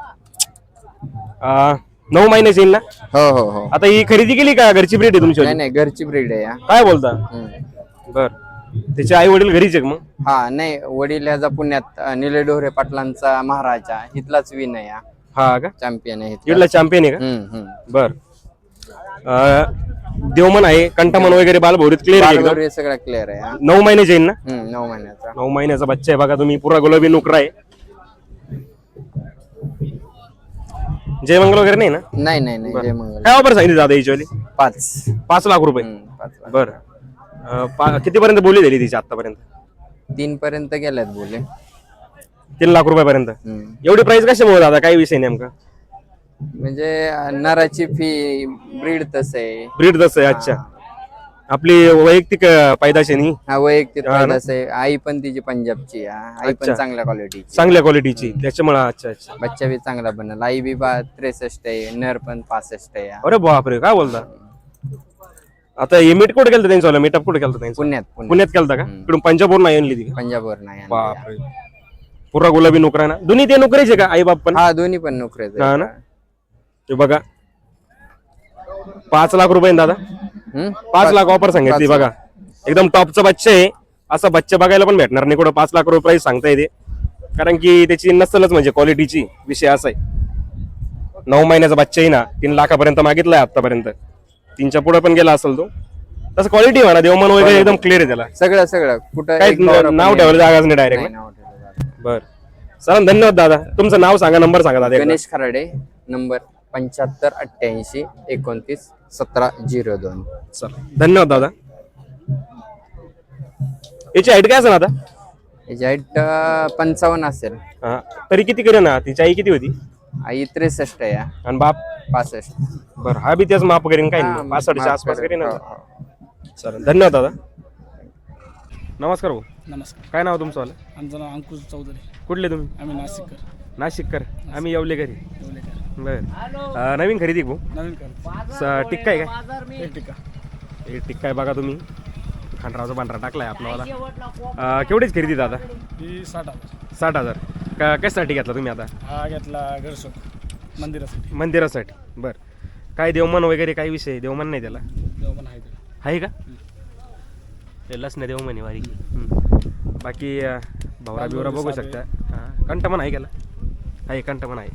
9 महिन्याची येईल ना? हो हो हो. आता ही खरेदी केली का? घरची ब्रीड आहे तुमची? नाही नाही, घरची ब्रीड आहे या. काय बोलता? बर, त्याचे आई वडील घरीच आहे मग? हा नाही, वडील याचा पुण्यात निले डोहरे पाटलांचा महाराजा इथलाच विन आहे. हा का? चॅम्पियन आहे इथला चॅम्पियन आहे का? बर, देवमन आहे, कंटामन वगैरे बालभौरीत क्लिअर आहे एकदम. बालभौरी सगळा क्लिअर आहे हा. 9 महिन्याचे येईल ना? 9 महिन्याचा 9 महिन्याचा बच्चा आहे बघा तुम्ही, पुरा गुलाबी नुकरा आहे. जयमंगल वगैरे नाही ना? नाही नाही नाही जय मंगल काय ऑफर सांगितली दादा याच्यावाली? 5 लाख रुपये. 5 बरं कितीपर्यंत बोली दिली तिची आतापर्यंत? 3 पर्यंत गेल्यात बोले. 3 लाख रुपयापर्यंत. एवढी प्राइस कशामुळे दादा, काही विषय नेमका? म्हणजे नराची फी ब्रीड तसं आहे. ब्रीड तसं आहे. अच्छा, आपली वैयक्तिक पैदाश आहे नी? हा वैयक्तिक हा ना? तसं आहे. आई पण तिची पंजाबची आहे. आई पण अच्छा. चांगल्या क्वालिटीची, चांगल्या क्वालिटीची, त्याच्यामुळे. अच्छा अच्छा. बच्चा बी चांगला बनल. आई बी 63 आहे, नर पण 65 आहे. अरे बापरे, काय बोलता? आता हे मीट कुठे केलं त्यांचं? मीटअप कुठे केलं त्यांचं? पुण्यात केलं का? इकडून पंजाबवरून आणली ती? पंजाबवर नाही आणली. बापरे, पुरा गुलाबी नोकरा ना? दोन्ही ते नोकरीचे का, आई बाप पण? हा दोन्ही पण नोकरीचे. हा ना? ते बघा 5 लाख रुपये दादा. 5 लाख ऑफर सांगितली बघा. एकदम टॉपचा बच्चा आहे. असा बच्चा बघायला पण भेटणार नाही कुठं. 5 लाख रुपये प्राइस सांगता येते, कारण की त्याची नसलच म्हणजे क्वालिटीची विषय असा आहे. 9 महिन्याचा बच्चा आहे ना, 3 लाखापर्यंत मागितलाय आतापर्यंत. 3च्या पुढे पण गेला असेल तो. तसं क्वालिटी म्हणा, देवमन वगैरे एकदम क्लिअर आहे त्याला. सगळं कुठं काही एक दोरा पण नाव ठेवायला जागाच नाही नाही, डायरेक्ट. नाव ठेवलं जातं. बर, चला धन्यवाद दादा. तुमचं नाव सांगा, नंबर सांगा दादा. गणेश खराडे, नंबर 75 88 29 17 02. चला धन्यवाद दादा. याची हाईट काय असेल आता? याची हाईट 55 असेल. हा, तरी किती करेन ना? तिची आई किती होती? आई 63 आहे आणि बाप? 65. बरं, हा बी त्याच माप करेन काय? 65च्या आसपास करेन. चला धन्यवाद दादा. नमस्कार भाऊ. नमस्कार. काय नाव तुमचं वालं? आमचं नाव अंकुश चौधरी. कुठले तुम्ही? आम्ही नाशिककर. नाशिककर. आम्ही येवलेकरी. येवलेकर. बर, नवीन खरेदी भाऊ. नवीन कर. टिक्का आहे काय? एक टिका. हे टिक्का आहे बघा तुम्ही. खंडरावचा पांढरा टाकलाय आपल्याला. केवढीच खरेदी दादा? ही 60,000. 60,000. कशासाठी घेतला तुम्ही आता? हा घेतला घरशोक मंदिरासाठी. मंदिरासाठी. बर, काय देवमन वगैरे काही विषय? देवमन नाही त्याला? देवमन आहे ते. आहे का? लस नाही देवमन आहे वारी. बाकी भवरा बिवरा बघू शकता. कंटमन आहे गेला? आहे, कंटमन आहे.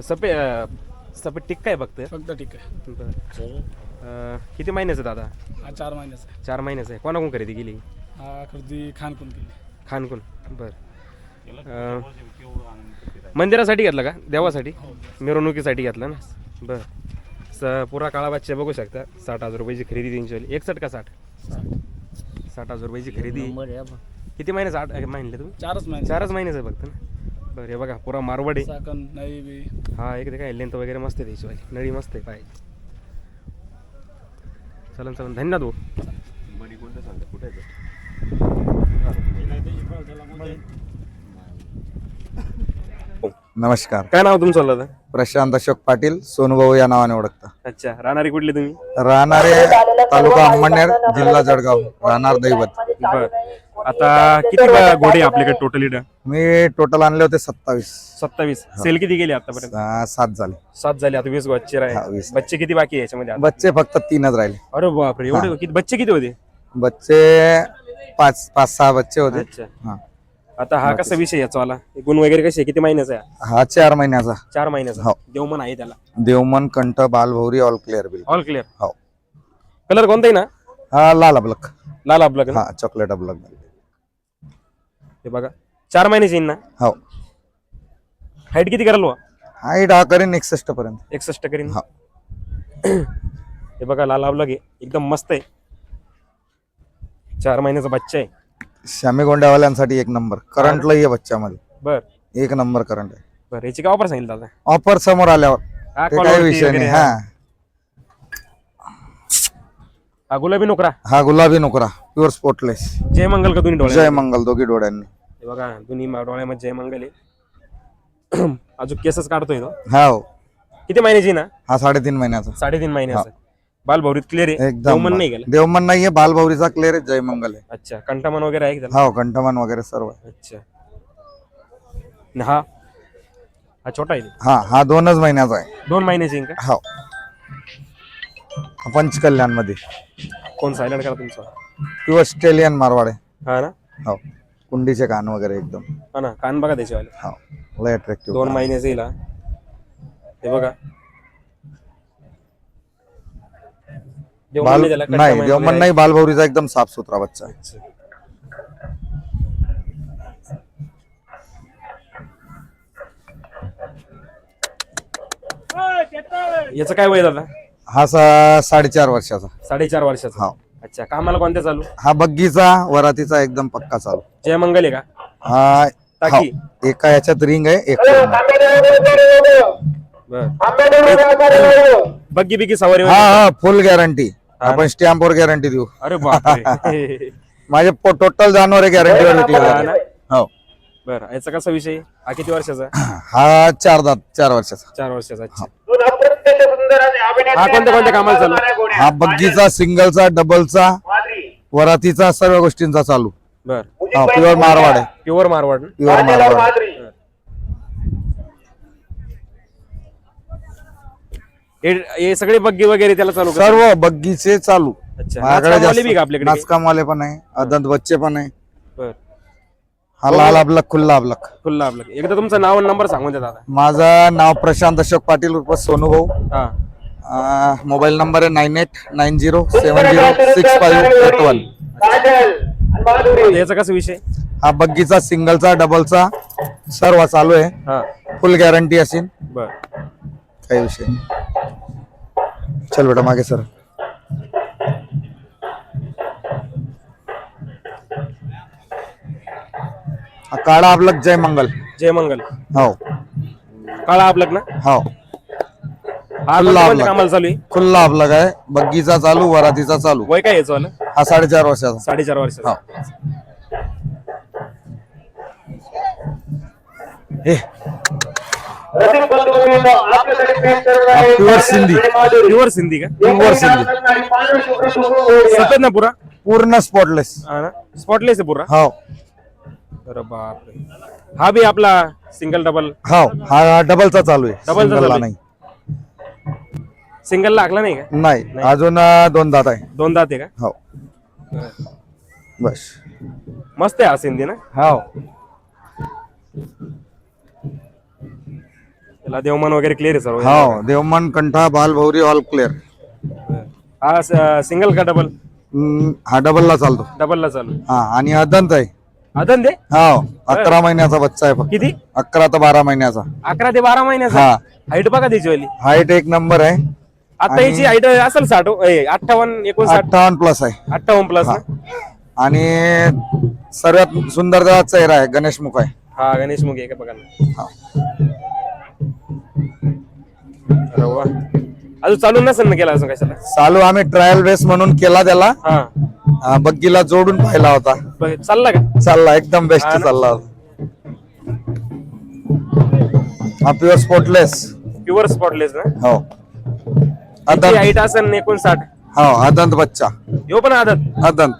सफेद टिक्का आहे फक्त टिका. बरं, किती महिन्याचं दादा? हा 4 महिन्याचा. 4 महिन्याचं आहे. कोणाकडून खरेदी केली? हा खरेदी खानकून केली. खानकून. बरं, मंदिरासाठी घेतला का? देवासाठी, मिरवणुकीसाठी घेतला ना? बरं, पुरा काळा बच्चा बघू शकता. 60,000 रुपयाची खरेदी त्यांची. 61 का 60? 60,000 रुपयाची खरेदी. किती महिन्याचं? 8 महिने तुम्ही? 4च महिने. 4च महिन्याचं आहे फक्त ना? बरं, हे बघा पुरा मारवाड आहे. साकन नळी बी. हा, एक काय लेंथ वगैरे मस्त आहे त्याची, नळी मस्त आहे पाय. चलन चलन, धन्यवाद भाऊ. नमस्कार. काय नाव तुमचं दादा? प्रशांत अशोक पाटील, सोनूभाऊ या नावाने ओळखता. अच्छा, राहणारी कुठली तुम्ही? राहणारे तालुका अंमळनेर, जिल्हा जळगाव, राहणार दैवत. बर, आता किती घोडे आपल्याकडे टोटली? मी टोटल आणले होते 27. 27. सेल किती गेले आतापर्यंत? 7 झाले. 7 झाले. आता 20 बच्चे हा, राहिले. 20. बच्चे किती बाकी आहे याच्यामध्ये? बच्चे फक्त 3च राहिले. अरे बापरे, एवढे किती बच्चे? किती होते बच्चे 5-6 बच्चे होते. अच्छा. हा. आता हा कसा विषय याचा वाला? गुण वगैरे कसे? किती महिन्याचा आहे? हा 4 महिन्याचा. 4 महिन्याचा. हो. देवमन आहे त्याला? देवमन, कंठ, बालभौरी, all clear bill. All clear. हो. कलर कोणता आहे ना? हा लाल अबलक. लाल अबलक. हा, चॉकलेट अबलक. हे बघा 4 महिन्याची येईन ना? हो. हाईट किती कराल? हाईट हा करेन 61 पर्यंत. 61 करीन. हा. हे बघा लाल अबलक आहे, एकदम मस्त आहे. 4 महिन्याचा बच्चा आहे. श्यामी गोंड्यावाल्यांसाठी 1 नंबर करंटला ये बच्च्यामध्ये. बर, 1 नंबर करंट आहे. बरं, याची काय ऑफर सांगितलं दादा? ऑफर समोर आल्यावर हा, ते काही विषय नाही. हा, हा गुलाबी नोकरा. हा गुलाबी नोकरा, प्युअर स्पोर्टलेस. जय मंगल का दोन्ही डोळे? जय मंगल, दोघी डोळ्यांनी. हे बघा दोन्ही डोळ्यामध्ये जय मंगल आहे. अजून केसच काढतोय तो. हा हो. किती महिन्याची ना? हा 3.5 महिन्याचा. 3.5 महिन्याचा. बालभौरीत क्लिअर आहे. एकदम देवमन नाही गेला? देवमन नाहीये, बालभौरीचा क्लिअर आहे. जय मंगल आहे. अच्छा, कंठमन वगैरे आहे का त्याला? हो, कंठमान वगैरे सर्व आहे. अच्छा. आणि हा छोटा आहे? हा 2च महिन्याचा आहे. 2 महिन्याची का? हो. पंचकल्याण मध्ये. कोण सायलेंट करा तुमचा? प्युअर ऑस्ट्रेलियन मारवाड आहे. हा ना? हो. कुंडीचे कान वगैरे एकदम. हा ना, कान बघा त्याच्यावाले. हो, लय अट्रॅक्टिव्ह. 2 महिन्याचे येईल. हे बघा देवमन नाही त्याला, कट्टा नाही माय देवमन वगैरे नाही, बालभौरीचा एकदम साफ सुथरा बच्चा आहे. याचं काय वय दादा? हा 4.5 वर्षाचा. 4.5 वर्षाचा. हा. अच्छा, कामाला कोणत्या चालू? हा बग्गीचा वरातीचा एकदम पक्का चालू. जय मंगल आहे का? हा टाकी? हा, एका याच्यात रिंग आहे, एक बर. बग्गी बिग्गी सवारी हा वगैरे? हा फुल गॅरंटी. आपण स्टॅम्पवर गॅरंटी देऊ. अरे बापरे. माझे टोटल जानवर गॅरंटीवर विकले हा ना? जाते. हो. बरं, याचा कसा विषय? हा किती वर्षाचा? हा 4 दात, 4 वर्षाचा. 4 वर्षाचा. अच्छा. हा कोणत्या कोणत्या कामाला चालू? हा बग्गीचा, सिंगलचा, डबलचा, वरातीचा, सर्व गोष्टींचा चालू. बर. हा प्युअर मारवाड आहे. प्युअर मारवाड ना? प्युअर मारवाड. हे सगळे बग्गी वगैरे त्याला चालू का? सर्व बग्गीचे चालू. अच्छा. माझ्याकडे नाचकामवाले बी का जास्त आपल्याकडे? नाचकामवाले पण आहे, अदंत बच्चे पण आहे. बर. हा लाल अबलक, खुल्ला अबलक. खुल्ला आपलं. एकदा तुमचं नाव आणि नंबर सांगून द्या दादा. माझं नाव प्रशांत अशोक पाटील उर्फ सोनू भाऊ. हा. मोबाईल नंबर आहे 9890706581. याचा कसा विषय? हा बग्गीचा, सिंगलचा, डबलचा सर्व चालू आहे. हा. फुल गॅरंटी असेल, बर. काही विषय नाही. चल बेटा मागे सर. हा काळा अबलक जय मंगल. जय मंगल. हो काळा आपलक ना? हो. हा खुल्ला कोणत्या अबलक. कामाला चालू आहे? खुल्ला अबलक आहे, बग्गीचा चालू, वरातीचा चालू. वय काय याचं वालं? हा 4.5 वर्षाचा. 4.5 वर्षाचा. हो. हे प्युअर सिंधी. प्युअर सिंधी का? प्युअर सिंधी, सफेद ना पुरा? पूर्ण स्पॉटलेस. हा ना? स्पॉटलेस आहे पुरा? हो अरे बापरे. हा बी आपला सिंगल डबल? हो. हा डबलचा चालू आहे, डबलचा सिंगलला चालू आहे. नाही. सिंगलला लागला नाही का? नाही, अजून 2 दात आहे. 2 दात आहे का? हो. बस. मस्त आहे हा सिंधी ना? हो. त्याला देवमन वगैरे क्लिअर आहे सर्व? हो देवमन, कंठा, बालभौरी ऑल क्लिअर. हा सिंगल का डबल? हा डबलला चालतो. डबलला चालू. हा आणि अदंत आहे. अदन दे? हो 11 महिन्याचा बच्चा आहे फक्त. किती? 11 ते 12 महिन्याचा. 11 ते 12 महिन्याचा? हा. हाईट बघा त्याची वाली. हाईट एक नंबर आहे. आता याची हाईट असेल 58 59 58 प्लस आहे. 58 प्लस. आणि सर्वात सुंदर चेहरा आहे, गणेशमुख आहे. हा गणेश मुखे आहे का बघा ना. हा. अरे वा. अजून चालू नसेल ना केला असं कशाला? चालू आम्ही ट्रायल बेस म्हणून केला त्याला. हा. बग्गीला जोडून पाहिला होता. चालला का? चालला एकदम बेस्ट हा ना? चालला होता. हा प्युअर स्पॉटलेस. प्युअर स्पॉटलेस ना? हो. अदंत. हाईट असेल 59. हो अदंत बच्चा. यो पण आदत. अदंत.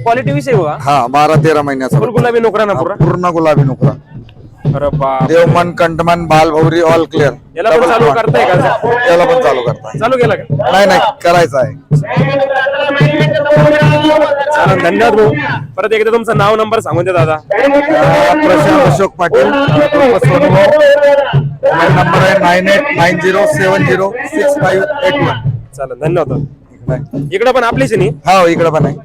क्वालिटी विषय हुआ. हा 12-13 महिन्याचा. फुल गुलाबी नोकरा ना पुरा? पूर्ण गुलाबी नोकरा. अरे बाप. Devman, कंठमन, बालभौरी all clear. याला पण चालू करताय का? त्याला पण चालू करताय. चालू केला का? नाही करायचं आहे. चालेल, धन्यवाद भाऊ. परत एकदा तुमचं नाव नंबर सांगून द्या दादा. प्रशांत अशोक पाटील सोनू भाऊ. मोबाईल नंबर आहे 9890706581. चालेल, धन्यवाद. इकडे पण आपलीच नाही? हो इकडे पण आहे.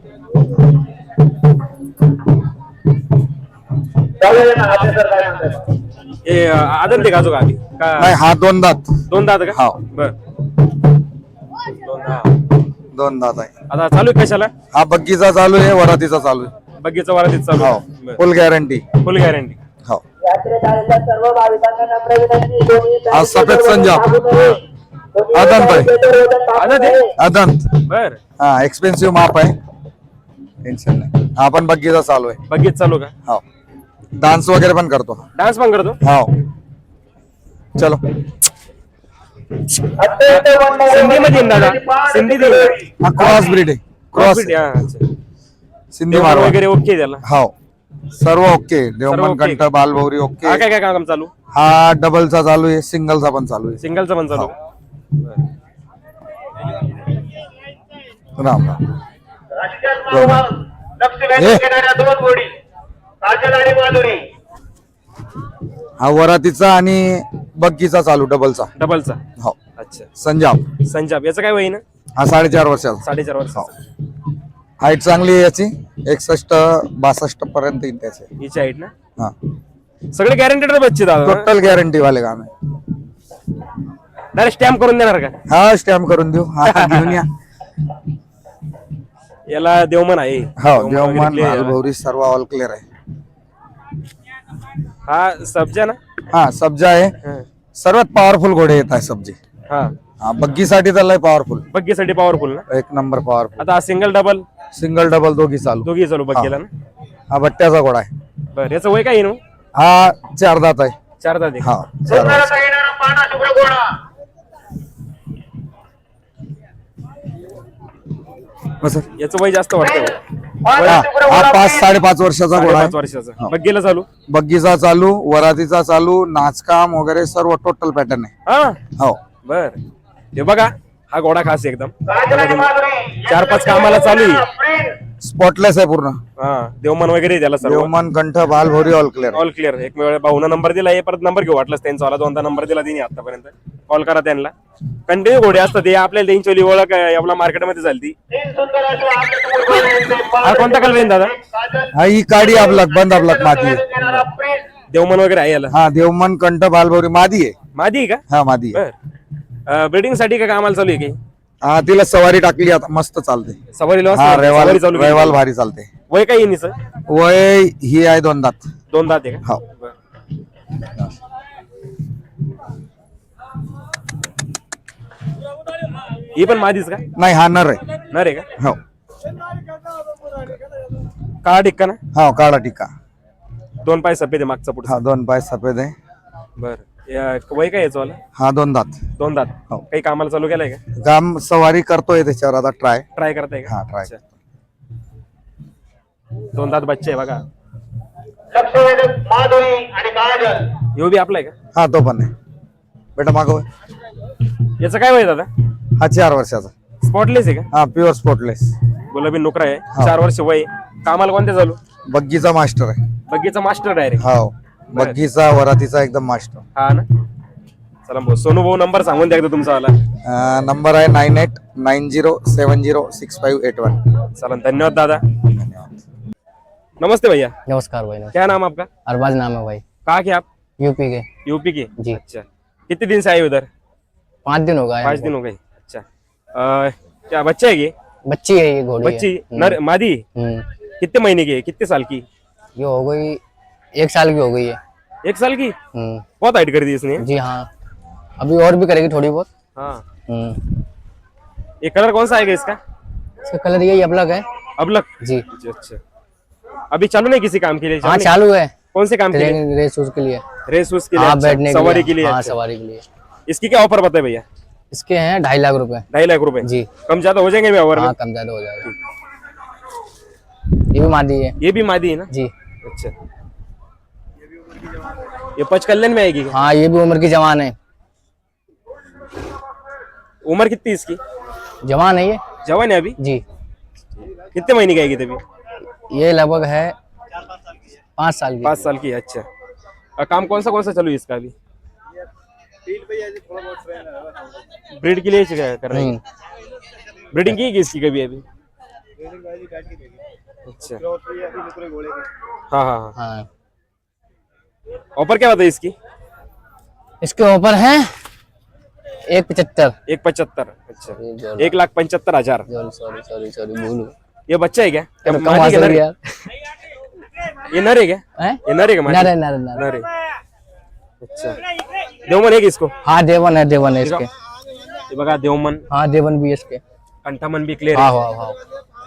आदत आहे का जो गावी? नाही हा 2 दात. 2 दात का? हो. बर. 2 दात आहे. आता चालू आहे कशाला? हा बग्गीचा चालू आहे, वरातीचा चालू आहे. बग्गीचा वरातीत चालू हो आहे? फुल गॅरंटी. फुल गॅरंटी. हो. हा सफेद संजाब अदंत आहे. आदत आहे? अदंत. बर. हा एक्सपेन्सिव्ह माप आहे, टेन्शन नाही. हा पण बग्गीचा चालू आहे. बग्गीत चालू का? हो. डान्स वगैरे पण करतो. डान्स पण करतो? हो. चलो सिंधी मध्ये दादा? सिंधी हा क्रॉस ब्रीड आहे. क्रॉस सिंधी मार मारवाड वगैरे ओके त्याला? हो सर्व ओके. देवमन, ओके. कंठ, बालभौरी ओके. हा काय काम चालू? हा डबलचा चालू आहे, सिंगलचा पण चालू आहे. सिंगलचा पण चालू? राम राम. हा वरातीचा आणि बग्गीचा चालू डबलचा. डबलचा? हो. अच्छा. संजाब. संजाब याचं काय वय ना? हा 4.5 वर्षाचा. 4.5 वर्षाचा. हाईट चांगली आहे याची 61-62 पर्यंत येईल त्याचे. हिची हाईट ना. हा सगळे गॅरंटेड बच्चे दादा. टोटल गॅरंटी वाले काम आहे. डायरेक्ट स्टॅम्प करून देणार का? हा स्टॅम्प करून देऊ. हा घेऊन या. याला देवमन आहे. हो देवमान मालभौरी सर्व ऑल क्लिअर आहे. हा सब्जा ना. हा सब्जा आहे. सर्वात पॉवरफुल घोडे येत आहे सब्जी. हा हा बग्गीसाठी तर लय पॉवरफुल. बग्गीसाठी पॉवरफुल ना. एक नंबर पॉवरफुल. आता सिंगल डबल दोघी चालू. दोघी चालू बग्गीला ना. हा बट्ट्याचा घोडा आहे. बरं याचं वय काय येईल? हा 4 दात आहे. 4 दात आहे. हा 4 वर्ष. याचं वय जास्त वाटतं. हा 5-5.5 वर्षाचा घोडा 5 आहे. वर्षाचा. बग्गीला चालू. बग्गीचा चालू, वरातीचा चालू, नाचकाम वगैरे सर्व टोटल पॅटर्न आहे. हा हो बर. हे बघा हा घोडा खास आहे एकदम. 4-5 कामाला चालू आहे. स्पॉटलेस आहे पूर्ण. हा देवमन वगैरे आहे त्याला सर्व. देवमान कंठ बालभोरी ऑल क्लिअर. All clear. एक वेळ भाऊना नंबर दिला आहे. परत नंबर घेऊ वाटलंच त्यांचा वाला. 2दा नंबर दिला तिने आतापर्यंत. कॉल करा त्यांना. कंटिन्यू घोडे असतात ते आपल्याला त्यांची ओळख आपल्या मार्केटमध्ये झाली. हा कोणता कलर आहे दादा? हा ही काडी आपलक बंद आपलक मादी आहे. देवमन वगैरे आहे याला. हा देवमान कंठ बालभोरी मादी आहे. मादी आहे का? हा मादी आहे. बर. ब्रीडिंग साठी का कामाला चालू आहे की? हा तिला सवारी टाकली आता मस्त चालते. सवारीला हा सवारी चालू केली. रेवाल भारी चालते. वय काय येईन सर? वय ही आहे 2 दात. 2 दात आहे का? हो. ही पण मादीच का? नाही हा नर आहे. नर आहे का? हो काळा टिक्का ना. हो काळा टिक्का. 2 पाय सफेद आहे मागचा पुढचा. हा 2 पाय सफेद आहे. बर. वय काय याचं वाला? हा 2 दात. 2 दात. हो. काही कामाला चालू केलंय का? काम सवारी करतोय त्याच्यावर आता ट्राय करताय का? हा ट्राय. 2 दात बच्चे आहे बघा. यो बी आपला आहे का? हा तो पण आहे. बेटा मागव. याचं काय वय दादा? हा 4 वर्षाचा. स्पॉटलेस आहे का? हा प्युअर स्पॉटलेस. गुलाबी नोकरा आहे. 4 वर्ष वय. कामाला कोणते चालू? बग्गीचा मास्टर आहे. बग्गीचा मास्टर डायरेक्ट. हो बग्गीचा वरातीचा एकदम मास्टर. हा ना. चला भाऊ सोनू भाऊ नंबर सांगून द्या एकदा तुमचा वाला. नंबर आहे 9890706581. चला धन्यवाद दादा. नमस्ते भैया. नमस्कार भाई। क्या नाम आपका? अरबाज नाम है भाई। कहाँ के आप? यूपी के। यूपी के? जी। अच्छा कितने दिन से आए उधर? 5 दिन हो गए। 5 दिन हो गए। अच्छा क्या बच्चा है ये? बच्ची है ये घोड़ी। बच्ची नर मादी? कितने महीने की है? कितने साल की? ये हो गई 1 साल की हो गई है। 1 साल की? बहुत हाइट कर दी इसने। जी हाँ अभी और भी करेगी थोड़ी बहुत। हाँ। ये कलर कौन सा आएगा इसका? इसका कलर यही अबलग है। अबलग? जी। अच्छा अभी चालू नहीं किसी काम के लिए? हाँ चालू है। कौन से काम के लिए? रेस उस के लिए। रेस उस के लिए? हाँ बैठने सवारी के लिए? हाँ सवारी के लिए। इसकी क्या ऑफर बताए भैया? इसके हैं 2.5 लाख रुपए। 2.5 लाख रुपए? जी। कम ज्यादा हो जाएंगे व्यवहार में? हाँ कम ज्यादा हो जाएगा। ये भी मादी है। ये भी मादी है ना? जी। अच्छा ये पचकल्याण में आएगी? हाँ ये भी उम्र की जवान है। उम्र कितनी इसकी? जवान है ये। जवान है अभी? जी। कितने महीने की आएगी तभी? ये लगभग है 5 साल की। 5 साल की। अच्छा काम कौन सा चालू है इसका अभी? ब्रीड के लिए कर रहे हैं? ब्रीडिंग की इसकी कभी अभी? अच्छा हाँ हाँ हाँ। ऑफर क्या बताइए इसकी? इसके ऊपर है 1.75। 1.75। अच्छा 1,75,000। सॉरी बोलू। ये बच्चा है क्या? कमाल कर यार। ये नर है क्या? ये नर है क्या? नर है। नर है। अच्छा देवमन है कि इसको? हाँ देवन है इसके। ये बघा देवमन। हाँ देवन भी है इसके। कंठामन भी क्लियर हाँ है। हाँ हाँ।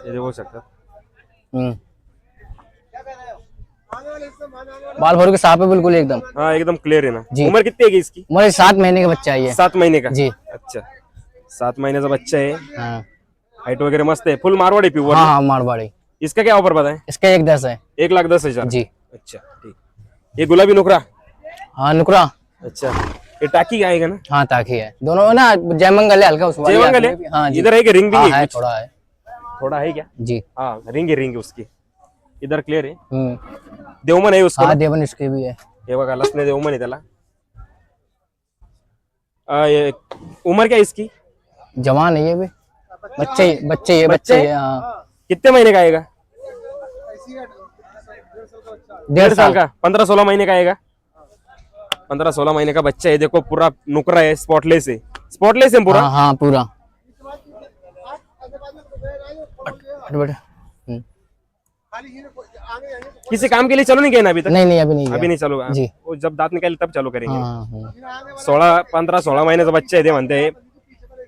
ये देखो सकता। बाल भर के साफ है बिल्कुल एकदम। हाँ एकदम क्लियर है ना। जी। उम्र कितनी है इसकी? उम्र 7 महीने का बच्चा है ये। 7 महीने का? जी। अच्छा 7 महीने का बच्चा है। हाँ। हाइट वगैरह मस्त है। फुल मारवाड़ी प्योर? हाँ मारवाड़ी। इसका क्या ऑफर बताएं? इसका 1.10 है। 1,10,000? जी। अच्छा ठीक। ये गुलाबी नुकरा? हाँ नुकरा। अच्छा ये टाकी का आएगा ना? हाँ ताकी है दोनों ना। जयमंगल है हल्का उसमें। जयमंगल है? हाँ जी। इधर है कि रिंग भी है? थोड़ा है क्या? जी। हाँ रिंग उसकी। इधर क्लियर है। देवमन है उसका? हाँ देवन इसके भी है। हे बघा लसने देवमन आहे त्याला। ये उम्र क्या है इसकी? जवान है ये भी। बच्चे है? कितने महीने का आएगा? 1.5 साल का, 15-16 महीने का आएगा। 15-16 महीने का बच्चा है। देखो पूरा नुकरा है, स्पॉटलेस है। स्पॉटलेस है पूरा। हाँ पूरा। किसी काम के लिए चालू नहीं किया ना अभी तक? नहीं अभी नहीं अभी नहीं चालू। जी। वो जब दांत निकाले तब चालू करेंगे। 15-16 महिन्याचा बच्चा आहे ते म्हणते।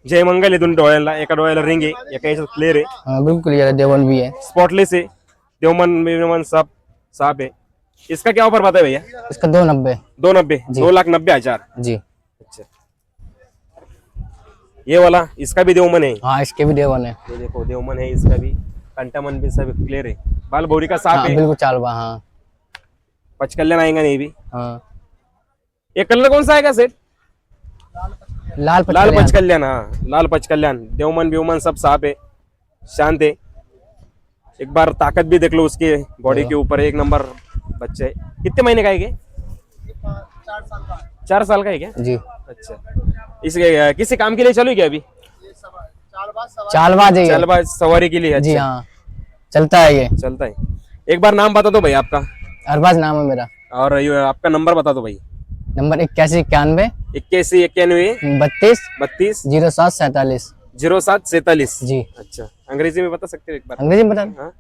जय मंगल आहे दोन डोळ्याला, एका डोळ्याला रिंग आहे, एका याच्यात क्लिअर आहे, बिल्कुल क्लियर है, देवन भी है। स्पॉटलेस है, देवमन सब साफ है। इसका क्या ऑफर बताए भैया? इसका 290। 290, 2,90,000 जी। अच्छा, ये वाला इसका भी देवमन है। हाँ इसके भी देवन है। ये देखो देवमन है, इसका भी कंटामन भी सब क्लियर है, बाल भौरी का साफ है, बिल्कुल चालवा। हाँ पचकल्याण आएगा नहीं भी। हाँ ये कलर कौन सा आएगा सेट? लाल पचकल्याण। हाँ लाल पचकल्याण, देवमन बेवमन सब साफ है, शांत है। एक बार ताकत भी देख लो उसके बॉडी के ऊपर, एक नंबर बच्चे। कितने महीने का है ये? 4 साल का है क्या? जी। अच्छा, इसके किसी काम के लिए चालू है क्या अभी? चालबाज सवारी के लिए। अच्छा। जी हाँ चलता है ये। चलता है। एक बार नाम बता दो भाई आपका। अरबाज नाम है मेरा। और ये आपका नंबर बता दो भाई। नंबर 8191 32 0747। 0747 जी। अच्छा, अंग्रेजी में बता सकते हो एक बार? अंग्रेजी में बता। हाँ?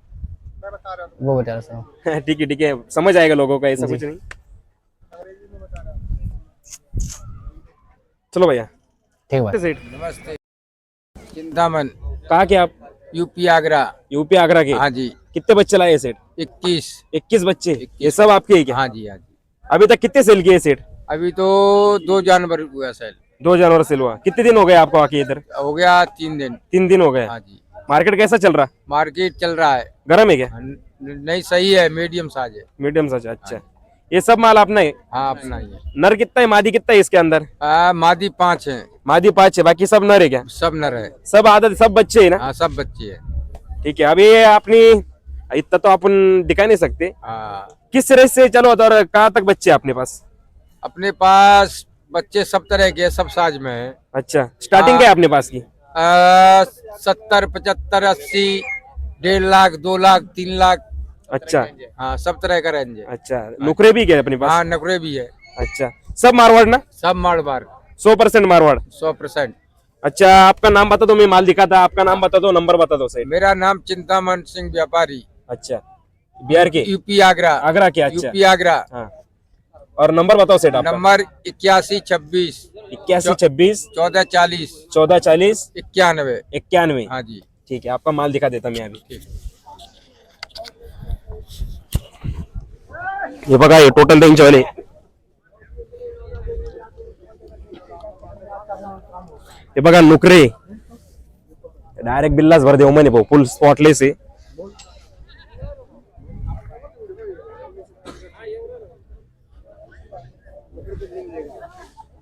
वो बता रहा हूँ। ठीक है, समझ आएगा लोगों का, ऐसा कुछ नहीं। चलो भैया, ठीक है। नमस्ते। चिंतामन। कहाँ के आप? यूपी आगरा। यूपी आगरा के? हाँ जी। कितने बच्चे लाए सेठ? 21 बच्चे। ये सब आपके हैं क्या? हाँ जी हाँ जी। अभी तक कितने सेल किए सेठ? अभी तो 2 जानवर हुआ सेल। 2 जानवर सेल हुआ। कितने दिन हो गए आपको आके इधर? हो गया 3 दिन। 3 दिन हो गए। हाँ जी। मार्केट कैसा चल रहा? मार्केट चल रहा है। गर्म है क्या? नहीं सही है, मीडियम साइज है। Medium size. अच्छा, ये सब माल अपना है? हाँ अपना ही है। नर कितना है, मादी कितना है इसके अंदर? मादी 5 है। मादी 5 है, बाकी सब नर है क्या? सब नर है। सब आदत, सब बच्चे है ना? हाँ सब बच्चे है। ठीक है। अभी अपनी इतना तो अपन दिखा नहीं सकते, हाँ। किस रेट से चलो और कहाँ तक बच्चे अपने पास? अपने पास बच्चे सब तरह के, सब साइज में है। अच्छा, स्टार्टिंग क्या है अपने पास की? 70, 75, 80, 1.5 लाख, 2 लाख, 3 लाख। अच्छा। हाँ सब तरह का रेंज है। अच्छा, नुकरे भी क्या अपने पास? हाँ नखरे भी है। अच्छा, सब मारवाड़ ना? सब मारवाड़। 100% मारवाड़। 100%। अच्छा, आपका नाम बता दो, मैं माल दिखाता। आपका नाम बता दो, नंबर बता दो सही। मेरा नाम चिंतामन सिंह व्यापारी। अच्छा, बिहार के? यूपी आगरा। आगरा के? अच्छा, यूपी आगरा। हाँ। और नंबर बताओ सेठ आपका। नंबर 8126 8126 1440 1440 91। हाँ जी। ठीक है, आपका माल दिखा देता मैं अभी। हे बघा, हे टोटल त्यांच्यावाले। हे बघा नुकरे, डायरेक्ट बिल्लास भर देव म्हणे भाऊ, फुल स्पॉटलेस आहे।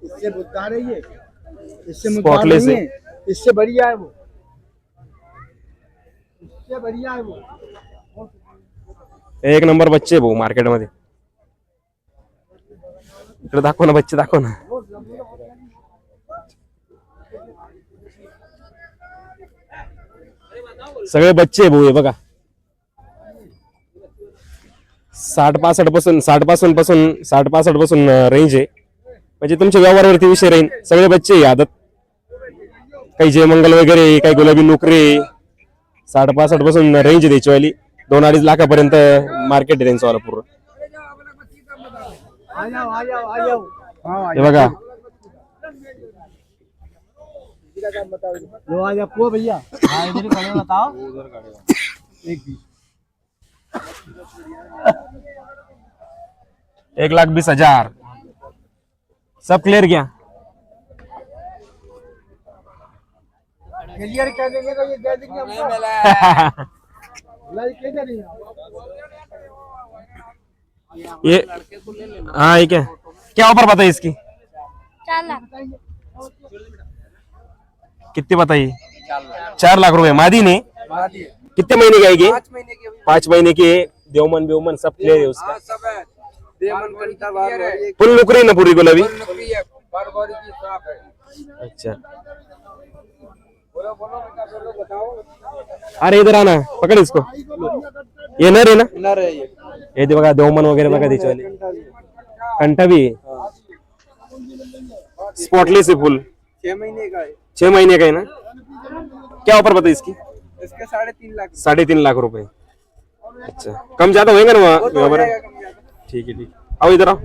इससे बुद्धार है ये, इससे स्पॉटलेस है, इससे बढ़िया है वो, इससे बढ़िया है वो। एक नंबर बच्चे भाऊ मार्केट मध्ये। इकडे दाखव ना बच्चे, दाखव ना। सगळे बच्चे भाऊ, हे बघा 60-65 पासून रेंज आहे, म्हणजे तुमच्या व्यवहारावरती विषय राहील। सगळे बच्चे आहे आदत, काही जयमंगल वगैरे, काही गुलाबी नोकरी। 60-65 पासून रेंज द्यायची वाली, 2-2.5 लाखापर्यंत मार्केट आहे त्यांचं वाला पूर्ण। हे बघा, भैया बताओ। 1,20,000 सब क्लियर क्या? क्लियर कर देंगे तो ये दे देंगे हमको। ये हाँ, ये क्या ऑफर बताइए इसकी? 4 लाख। कितनी बताइए? 4 लाख रुपए। मादी ने कितने महीने की आएगी? 5 महीने की। देवमन बेवमन सब क्लियर है उसका? फुल नुकरी ना पूरी गुलाबी? अच्छा, अरे इधर आना, पकड़ इसको. ये नर आहे ना? हे ते बघा देवमन वगैरे बघा त्याच्यावाले. कंटा भी स्पॉटलेस है फुल. 6 महीने का है. 6 महीने का है ना? क्या ऑफर बता इसकी? इसके 3.5 लाख. 3.5 लाख रुपए. अच्छा, कम ज्यादा होएगा ना वहाँ? ठीक है. आओ इधर आओ.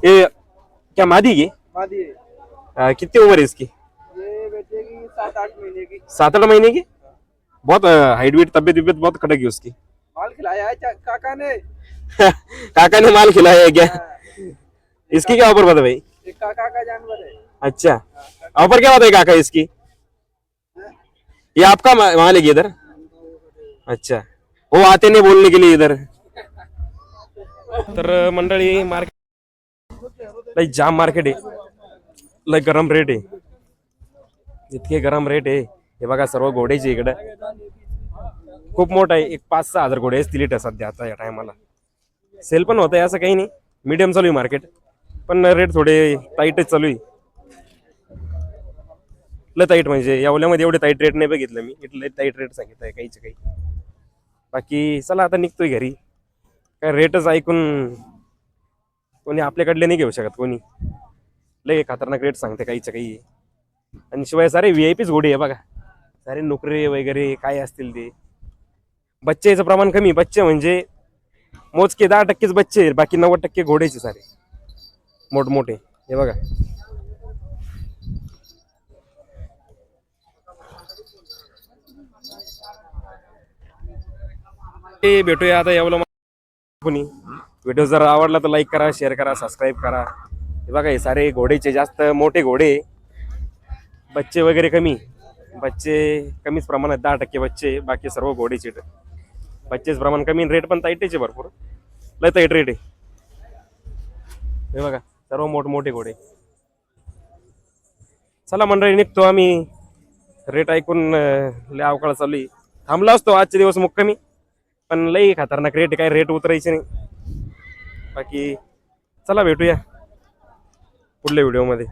ये क्या मादी की? मादी है. कितनी उम्र है इसकी? ये बेटे की 7-8 महीने की. 7-8 महीने की. बहुत हाइट वेट तबियत बहुत कड़क है उसकी. माल खिलाया है काका ने. काका ने माल खिलाया है क्या? इसकी क्या ऑफर बता भाई? एक काका का जानवर है. अच्छा, ऑफर क्या बताए काका इसकी? ये आपका माल है इधर? अच्छा, वो आते नहीं बोलने के लिए इधर. तर मंडळी मार्केट लय जाम मार्केट आहे, लय गरम रेट आहे, इतके गरम रेट आहे. हे बघा सर्व घोड्याचे इकडे खूप मोठा आहे. एक 5-6 हजार घोडे असतील इथं सध्या आता या टायमाला. सेल पण होत आहे असं काही नाही, मीडियम चालू आहे मार्केट, पण रेट थोडे टाईटच चालू आहे. लय टाईट म्हणजे येवल्यामध्ये एवढे टाईट रेट नाही बघितलं मी, इथं लय टाईट रेट सांगितलं आहे काहीच काही. बाकी चला आता निघतोय घरी. काय रेटच ऐकून कोणी आपल्याकडले नाही घेऊ शकत कोणी, लय खतरनाक रेट सांगते काहीच काही. आणि शिवाय सारे VIP घोडे आहे बघा, सारे नोकरे वगैरे काय असतील ते. बच्चेचं प्रमाण कमी, बच्चे म्हणजे मोजके 10%च बच्चे, बाकी 90% घोड्याचे सारे मोठमोठे. हे बघा ते भेटूया आता यावलं कोणी. व्हिडिओ जर आवडला तर लाईक करा, शेअर करा, सबस्क्राईब करा. हे बघा हे सारे घोडेचे, जास्त मोठे घोडे, बच्चे वगैरे कमी, बच्चे कमीच प्रमाणात 10% बच्चे, बाकी सर्व घोडेचे. बच्चेच प्रमाण कमी, रेट पण टाईटचे भरपूर, लय टाईट रेट आहे. हे बघा सर्व मोठमोठे घोडे. चला मंडळी निघतो आम्ही, रेट ऐकून लय अवकाळ चालू आहे. थांबला असतो आजचे दिवस मुक्कामी, पण लई खतरनाक रेट, काय रेट उतरायचे नाही. बाकी चला भेटूया पुढल्या व्हिडिओमध्ये.